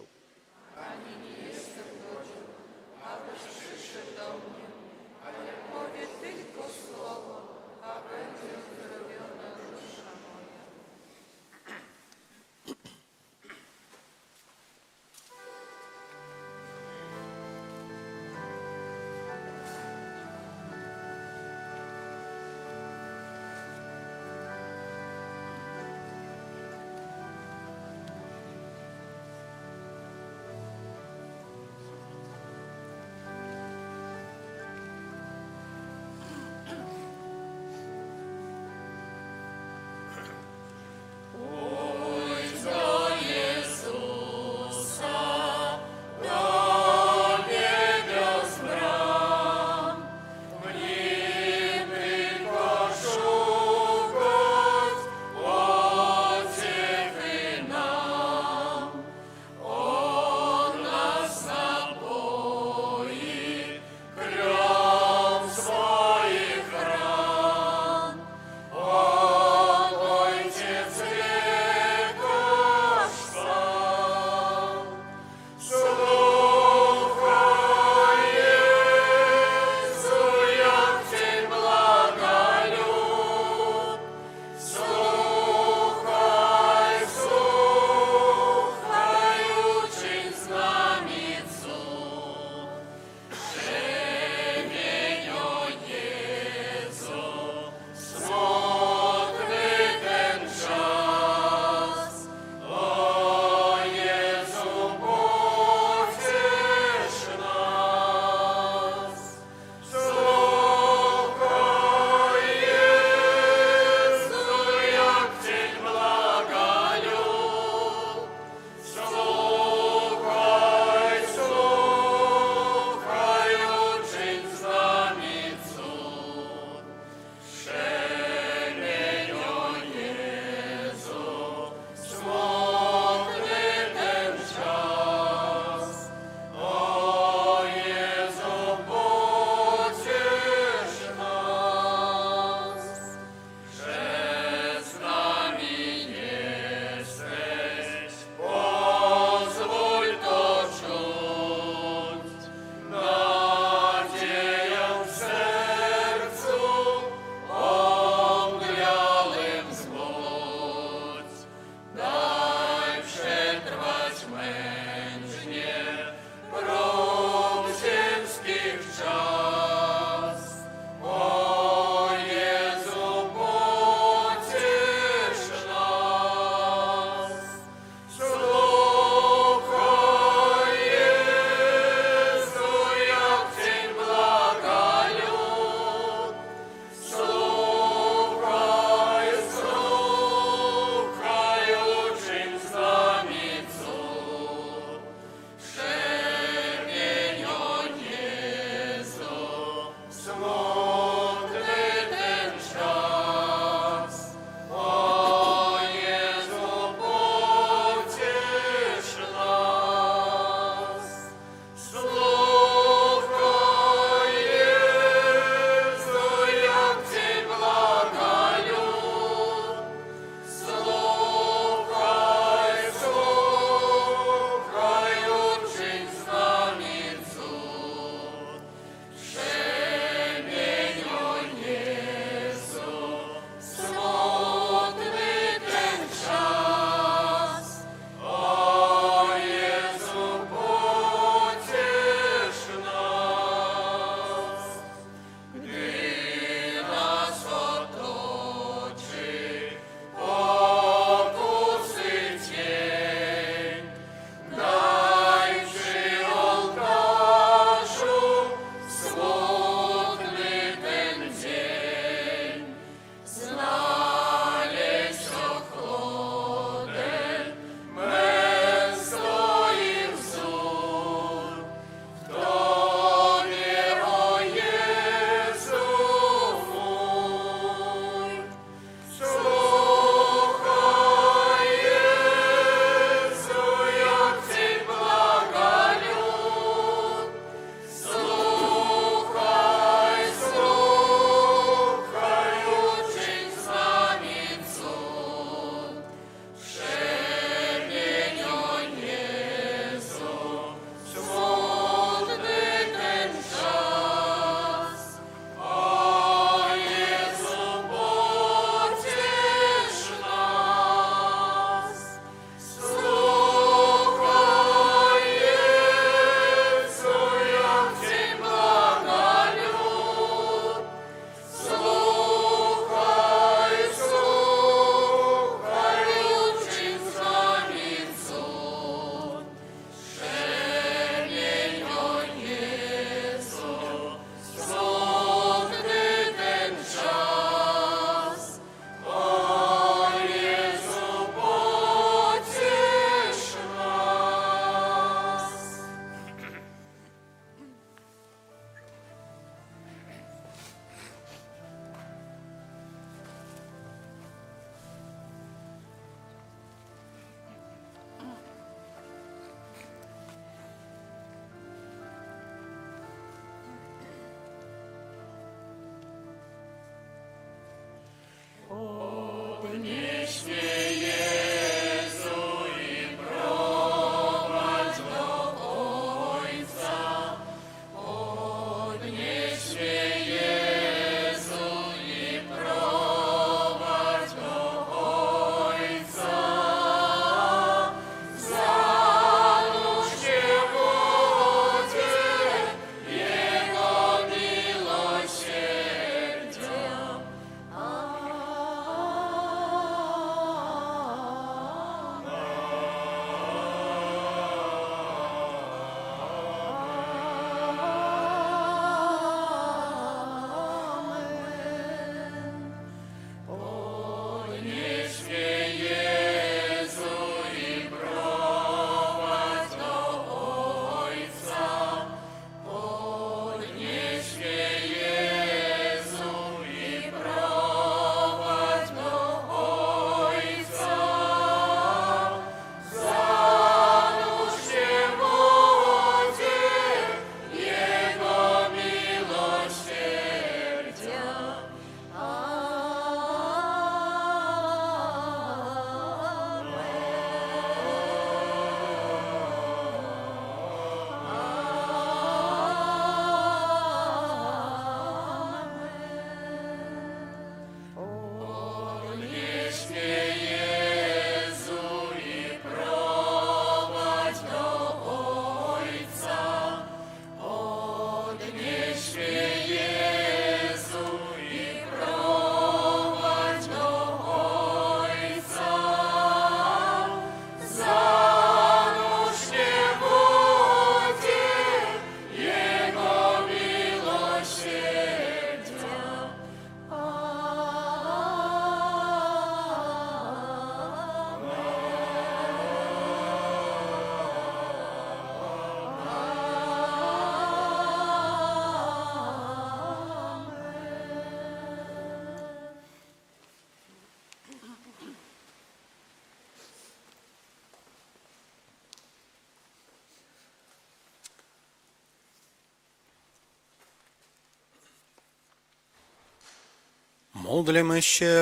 Módlmy się.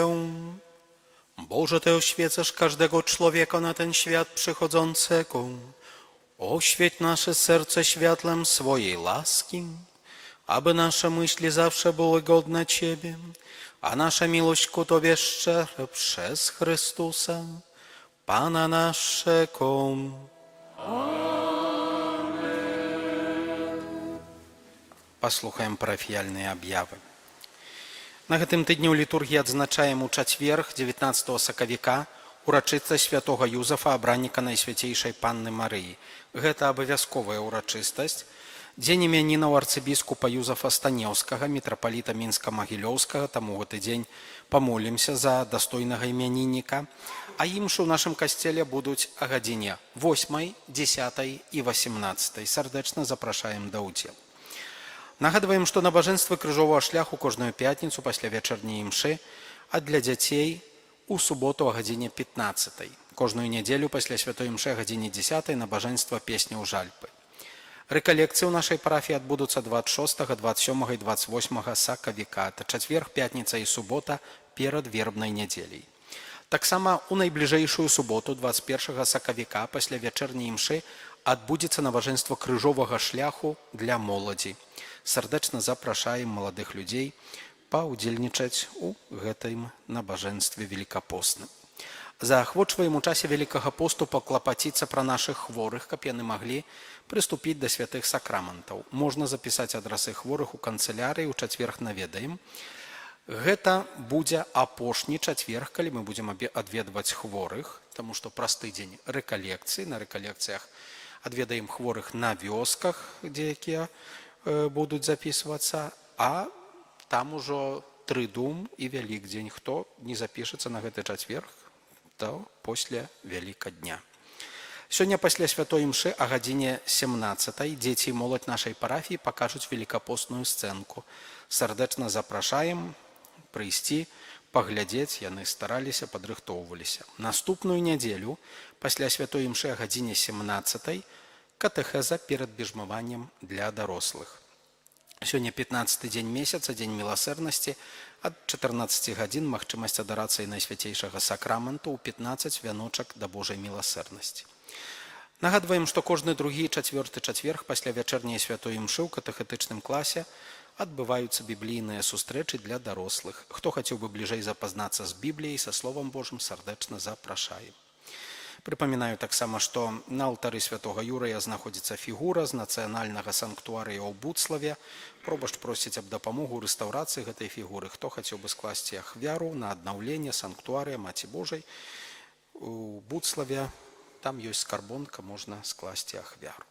Boże, Ty oświecasz każdego człowieka na ten świat przychodzącego. Oświeć nasze serce światlem swojej łaski, aby nasze myśli zawsze były godne Ciebie, a nasza miłość ku Tobie szczera przez Chrystusa, Pana naszego. Послухаем парафіяльныя аб'явы. На гэтым тыдні ў літургіі адзначаем у чацверг 19 сакавіка урачыстасць святога Юзафа, абранніка Найсвяцейшай Панны Марыі. Гэта абавязковая урачыстасць. Дзень імянінаў арцыбіскупа Юзафа Станеўскага, мітрапаліта Мінска-Магілёўскага, таму гэты дзень памолімся за дастойнага імянінніка. А імшы ў нашым касцеле будуць о гадзіне 8, 10 і 18. Сардэчна запрашаем да ўдзелу. Нагадваем, што набажэнствы крыжовага шляху кожную пятніцу пасля вячэрняй імшы, а для дзяцей у суботу о гадзіне 15. Кожную нядзелю пасля святой імшы о гадзіне 10 набажэнства песняў жальпы. Рэкалекцыі ў нашай парафіі адбудуцца 26, 27 і 28 сакавіка. Это чацверг, пятніца і субота перад вербнай нядзеляй. Таксама у найбліжэйшую суботу 21 сакавіка пасля вячэрняй імшы адбудзецца набажэнства крыжовага шляху для моладзі. Сардэчна запрашаем маладых людзей паўдзельнічаць у гэтым набажэнстве велікапостным. Заахвочваем у часе Вялікага посту паклапаціцца пра нашых хворых, каб яны маглі прыступіць да святых сакраментаў. Можна запісаць адрасы хворых у канцылярыі, у чацверг наведаем. Гэта будзе апошні чацверг, калі мы будзем адведваць хворых, таму што праз тыдзень рэкалекцыі. На рэкалекцыях адведаем хворых на вёсках, дзе якія будуць запісвацца, а там ужо трыдум і Вялікдзень. Хто не запішацца на гэты чацверг, то пасля Вялікадня. Сёння пасля святой імшы о гадзіне 17 дзеці і моладзь нашай парафіі пакажуць велікапостную сцэнку. Сардэчна запрашаем прыйсці, паглядзець, яны стараліся, падрыхтоўваліся. Наступную нядзелю пасля святой імшы о гадзіне 17 катэхеза перад бежмаваннем для дарослых. Сёння 15 дзень месяца, дзень міласэрнасці, ад 14 гадзін магчымасць адарацыі Найсвяцейшага сакраменту ў 15 вяночак да Божай міласэрнасці. Нагадваем, што кожны другі і чацвёрты чацверг пасля вячэрняй святой імшы ў катэхетычным класе адбываюцца біблійныя сустрэчы для дарослых. Хто хацеў бы бліжэй запазнацца з Бібліяй, са Словам Божым, сардэчна запрашаем. Прыпамінаю таксама, што на алтары святога Юрыя знаходзіцца фігура з нацыянальнага санктуарыя ў Буцлаве. Пробашч просіць аб дапамогу ў рэстаўрацыі гэтай фігуры. Хто хацеў бы скласці ахвяру на аднаўленне санктуарыя Маці Божай у Буцлаве, там ёсць скарбонка, можна скласці ахвяру.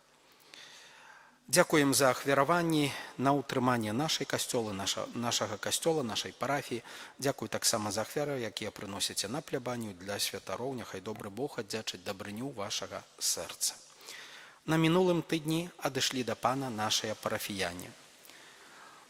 Дзякуем за ахвяраванні на ўтрыманне нашай касцёлы, нашага касцёла, нашай парафіі. Дзякуй таксама за ахвяры, якія прыносіце на плябанію для святароў. Няхай добры Бог аддзячыць дабрыню вашага сэрца. На мінулым тыдні адышлі да Пана нашыя парафіяне.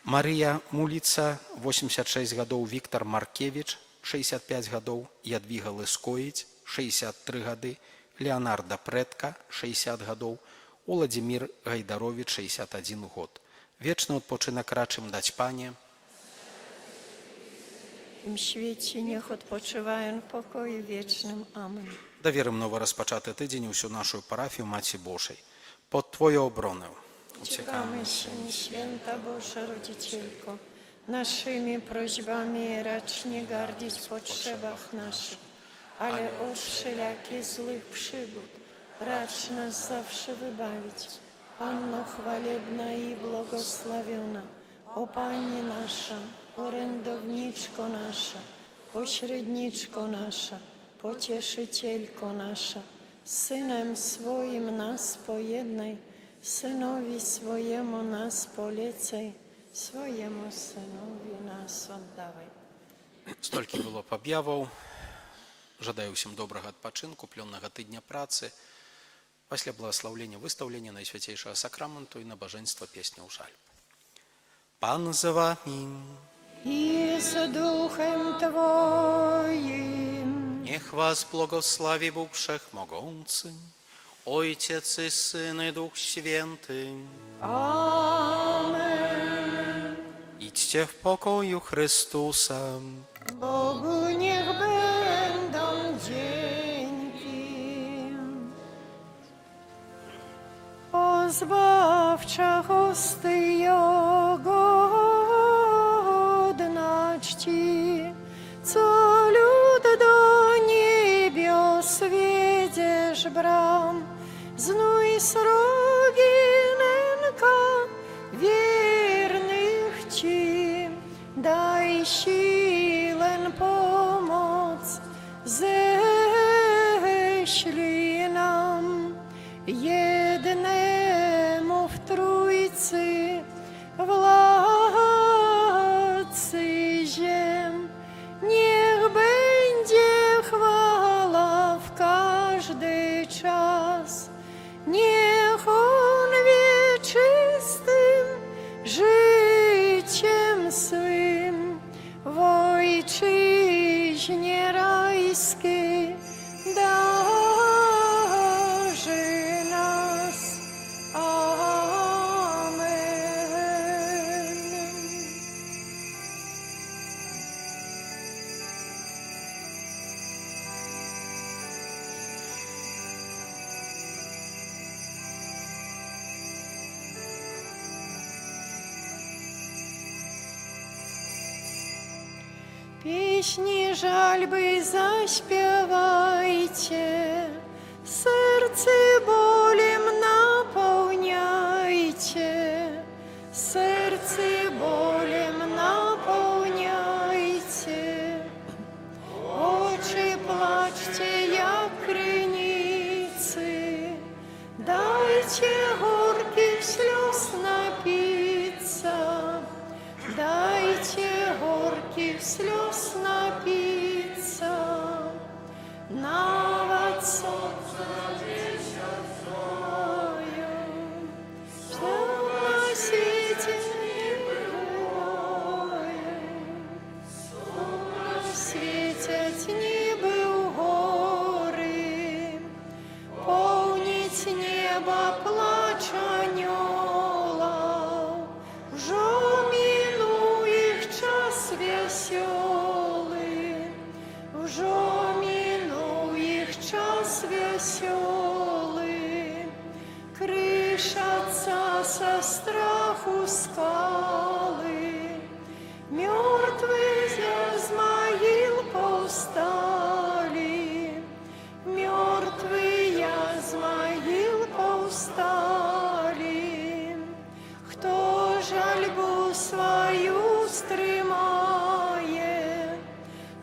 Марыя Муліца, 86 гадоў, Віктар Маркевіч, 65 гадоў, Ядвіга Лыскоіць, 63 гады, Леонарда Прэтка, 60 гадоў, Уладзімір Гайдаровіч, 61 год. Вечны адпачынак рачым даць Пане. Im świecie niech odpoczywają w pokoju wiecznym. Amen. Даверым новоразпачаты тыдзень усю нашу парафію Маці Божай. Под Твою оборонę Uciekamy się, święta Boża Rodzicielko, naszymi prośbami racz nie gardzić w potrzebach naszych, ale od wszelakich złych przygód racz nas zawsze wybawić. Panno chwalebna i błogosławiona, o Pani nasza, orędowniczko nasza, pośredniczko nasza, pocieszycielko nasza, Synem swoim nas pojednaj, Synowi swojemu nas polecaj, swojemu Synowi nas oddawaj. Столькі было аб'яваў. Жадаю ўсім добрага адпачынку, плённага тыдня працы. Пасля благаслаўлення выстаўлення Найсвяцейшага сакраменту і набажэнства песняў жальб. Пан з вамі. I z duchem Twoim. Niech was błogosławi Bóg Wszechmogący, Ojciec i Syn i Duch Święty. Amen. Idźcie w pokoju Chrystusa. Bogu niech będą dzięki. Pozbawcza hosty godności, co lud do niebios wiedziesz bram, znój srogi nęka wiernych Ci, daj siłę pomoc, ześlij nam jednemu w Trójcy władcy ziem. Niech będzie chwała w każdy czas, niech On wieczystym życiem swym w Ojczyźnie rajskiej darzy nas. Amen. Pieśni żalby zaśpiewajcie, serce bolem napełniajcie, serce bolem napełniajcie. Oczy płaczcie jak krynicy, dajcie gorkich слез напиться, dajcie горьких слез напиться, nawet солнце что на свете голос веселый, крышатся со страху скалы, мертвые из могил повстали, мертвые из могил повстали. Кто жальбу свою стремает,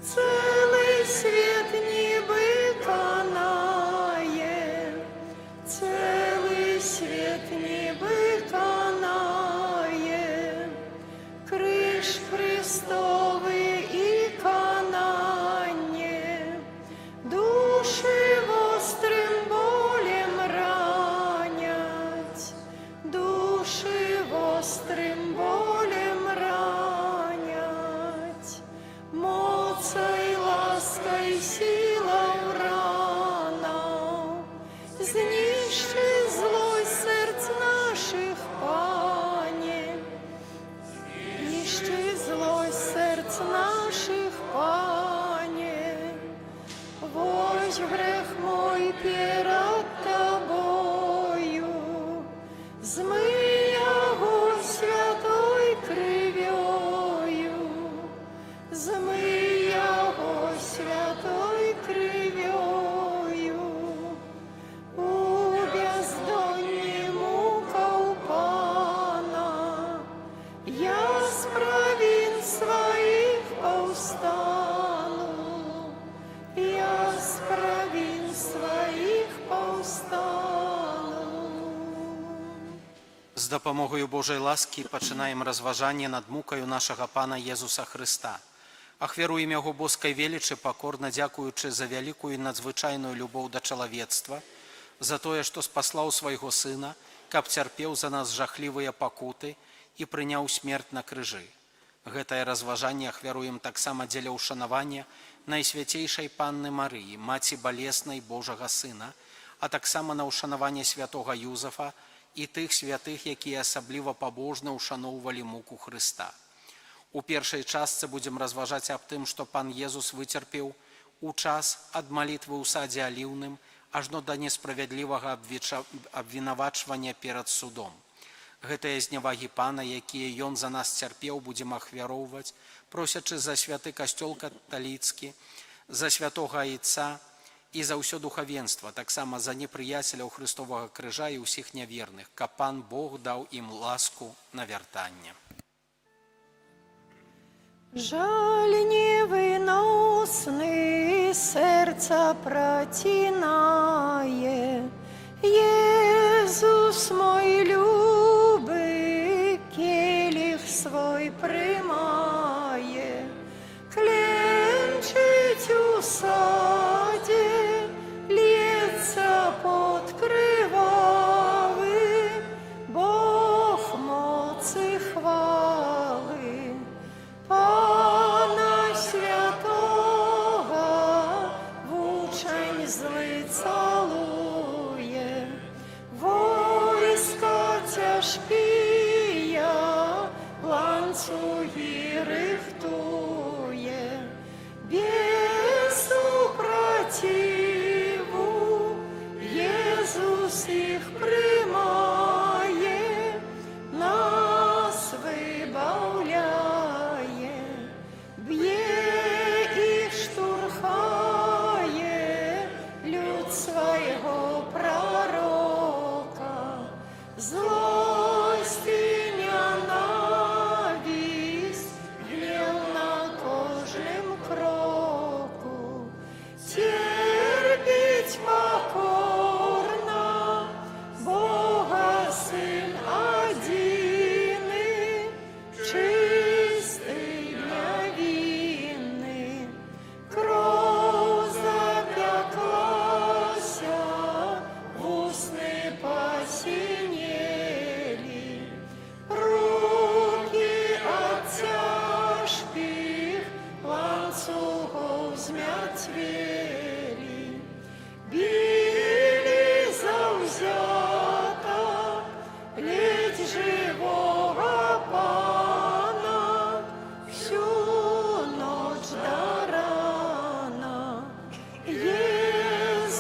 целый свет небы канает, целый свет небы канает, крыш Христовы и канане, души острым болем ранять, души острым болем ранять, моцай лаской силой рана, знищи злой сердц наших, Пане, знищи злой сердц наших, Пане, вось грех мой перед Тобою, змый его святой кров'ю, змый его святой кров'ю, у бездонні мукав Пана, я з провин своїх повстану, я з провин своїх повстану. З допомогою Божої ласки пачинаем разважанне над мукою нашага Пана Єзуса Христа. Ахвяруем Яго боскай велічы, пакорна дзякуючы за вялікую і надзвычайную любоў да чалавецтва, за тое, што спаслаў свайго Сына, каб цярпеў за нас жахлівыя пакуты і прыняў смерць на крыжы. Гэтае разважанне ахвяруем таксама дзеля ўшанавання Найсвяцейшай Панны Марыі, Маці Балеснай Божага Сына, а таксама на ўшанаванне святога Юзафа і тых святых, якія асабліва пабожна ўшаноўвалі муку Хрыста. У першай частцы будзем разважаць аб тым, што Пан Езус выцерпеў у час ад малітвы ў садзе аліўным ажно да несправядлівага абвінавачвання перад судом. Гэтыя знявагі Пана, якія Ён за нас цярпеў, будзем ахвяроўваць, просячы за святы касцёл каталіцкі, за святога Айца і за ўсё духавенства, таксама за непрыяцеляў Христовага крыжа і ўсіх няверных, каб Пан Бог даў ім ласку на вяртанне. Жаль невыносный сердца протинае, Иисус мой любый, келих свой примае, кленчить у саде, льется под кривавый, Бог моцы хвалы. Пана святого в учень злый целуе, войска тяжкие ланцуги рихтує, бесу противу Иисус их примає, нас вибавляє. Б'є і штурхає люд свого пророка, злость і ненависть, гнев на кожнім кроку, терпіть покорно Бога Син одиний, чистий невинный, кров запеклася, вусны посинели, руки от тяжких ланцюгов змертвели, били завзято плеть живого Пана всю ночь до рана. Иисус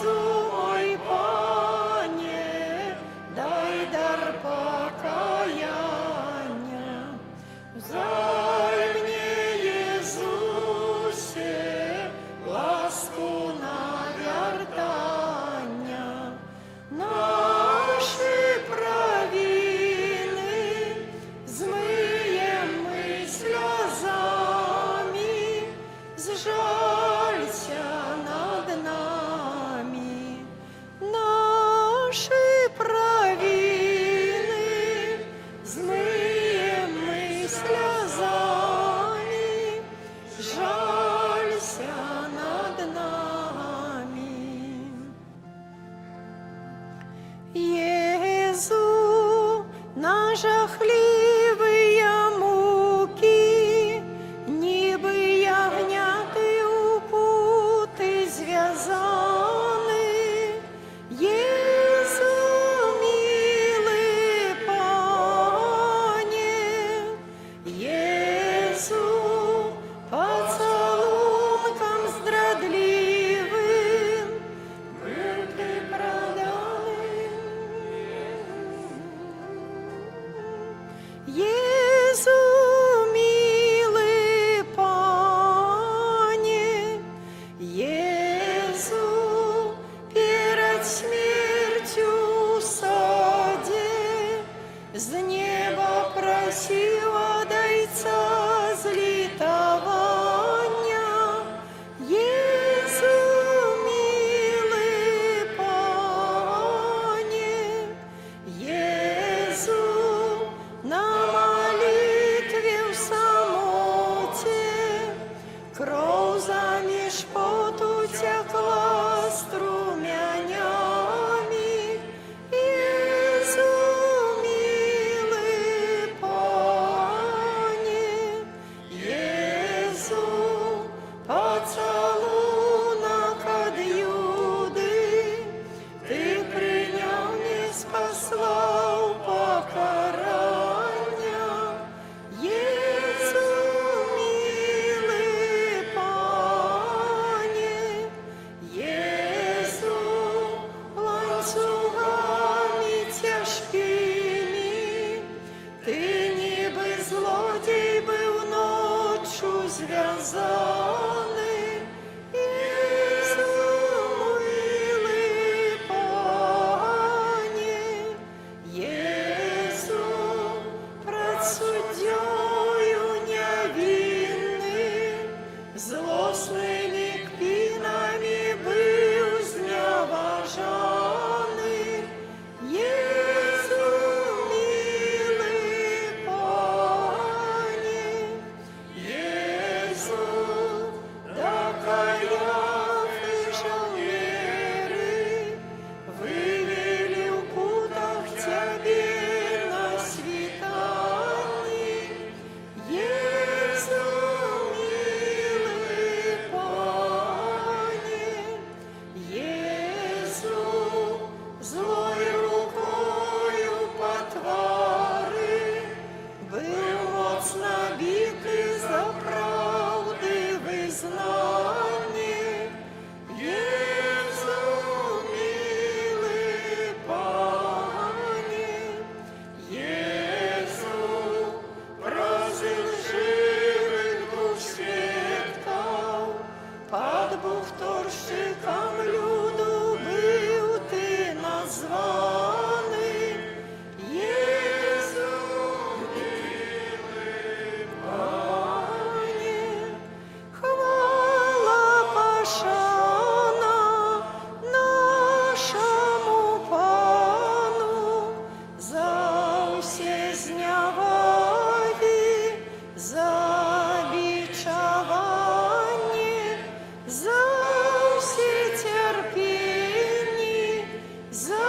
жалься над нами, наши провины змыем мы слезами, жалься над нами. Єзу, на жахливые муки, ніби ягняти у пути зв'язані. Єзу, милий Пане, Єзу, поцілунком здрадливим був ти проданий. Єзу, милий Пане, Єзу, перед смертю у саді з неба просив отдайця злітування. Єзу, милий Пане, Єзу, на молитві в самоті кров заміж поту текла струмянями. Єзу, милий Пане, Єзу, поцілунок од Юди ти прийняв, не спасла покарання. Єзу, милий Пане, Єзу, ланцюгами тяжкими ти ніби злодій був ночу зв'язаний. Єзу, милий Пане, Єзу, пред суддєю невинним злосними кпінами був зневажаний. Єзу, милий Пане, Єзу, до Каяфи жовнери вивели в путах тебе на світанні. Єзу, милий Пане, Єзу, злою рукою потвори був моцно битий за правди визнання. Єзу, милий Пане, Єзу, прозив живих двох свідків, під бухторщиком люду був ти названий. Єзу, милий Пане, хвала пошана нашому Пану за всі зневаги, за бичування, за всі терпіння, за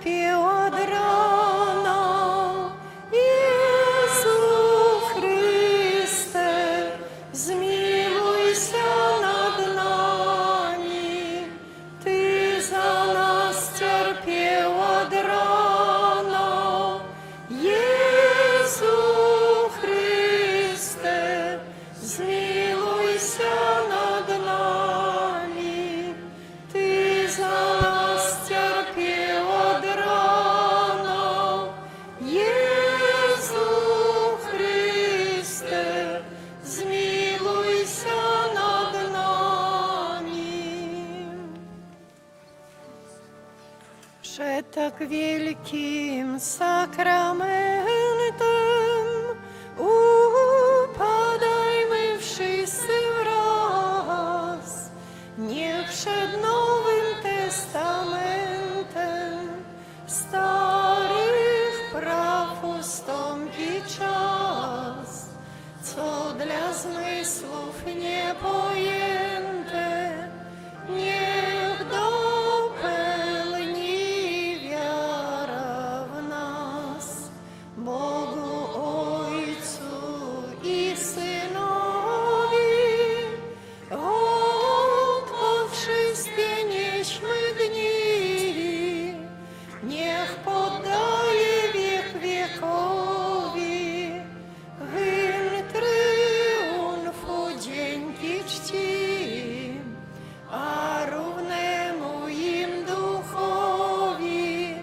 cierpiał od rana. Jezu Chryste, zmiłuj się nad nami. Ty za nas cierpiał od rana. Jezu Chryste, zmiłuj się nad nami. Ty za nas cierpiał od rana. Jezu Chryste, zmiłuj się nad nami. Przed tak wielkim sakramentem upadajmy wszyscy wraz. Niech przed Nowym Testamentem starych praw ustąpi czas, co dla zmysłów niepojęte, niech dopełni wiara w nas, Bogu Ojcu i Synowi. Od wszystkie nieśmy dni, niech poddaje wiek wiekowi hymn triumfu, dzięki czci, a równemu im duchowi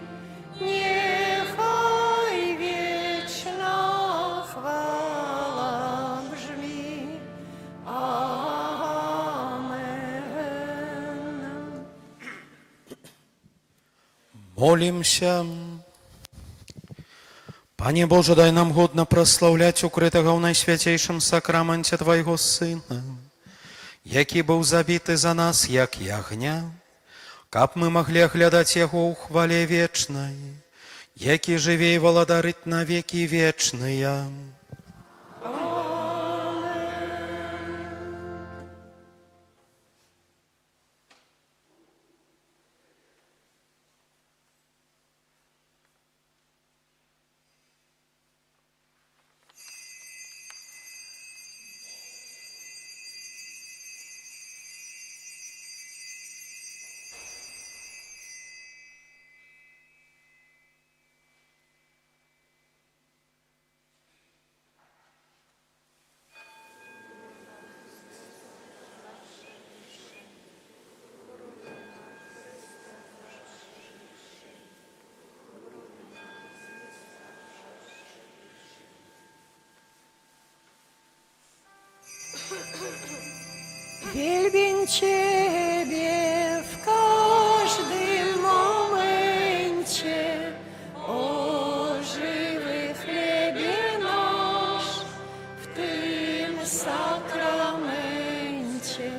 niechaj wieczna chwała brzmi. Amen. Молимся. Panie Boże, daj nam godno прославлять укрытого в Najświętejszym sakramencie Twojego Syna, jaki był zabity za nas jak jagня, kab my mogli oglądać Jego u chwale wiecznej, jaki żywie i wладарить na wieki wieczne. Wielbię Ciebie w każdym momencie, o żywy chlebie nasz, w tym sakramencie.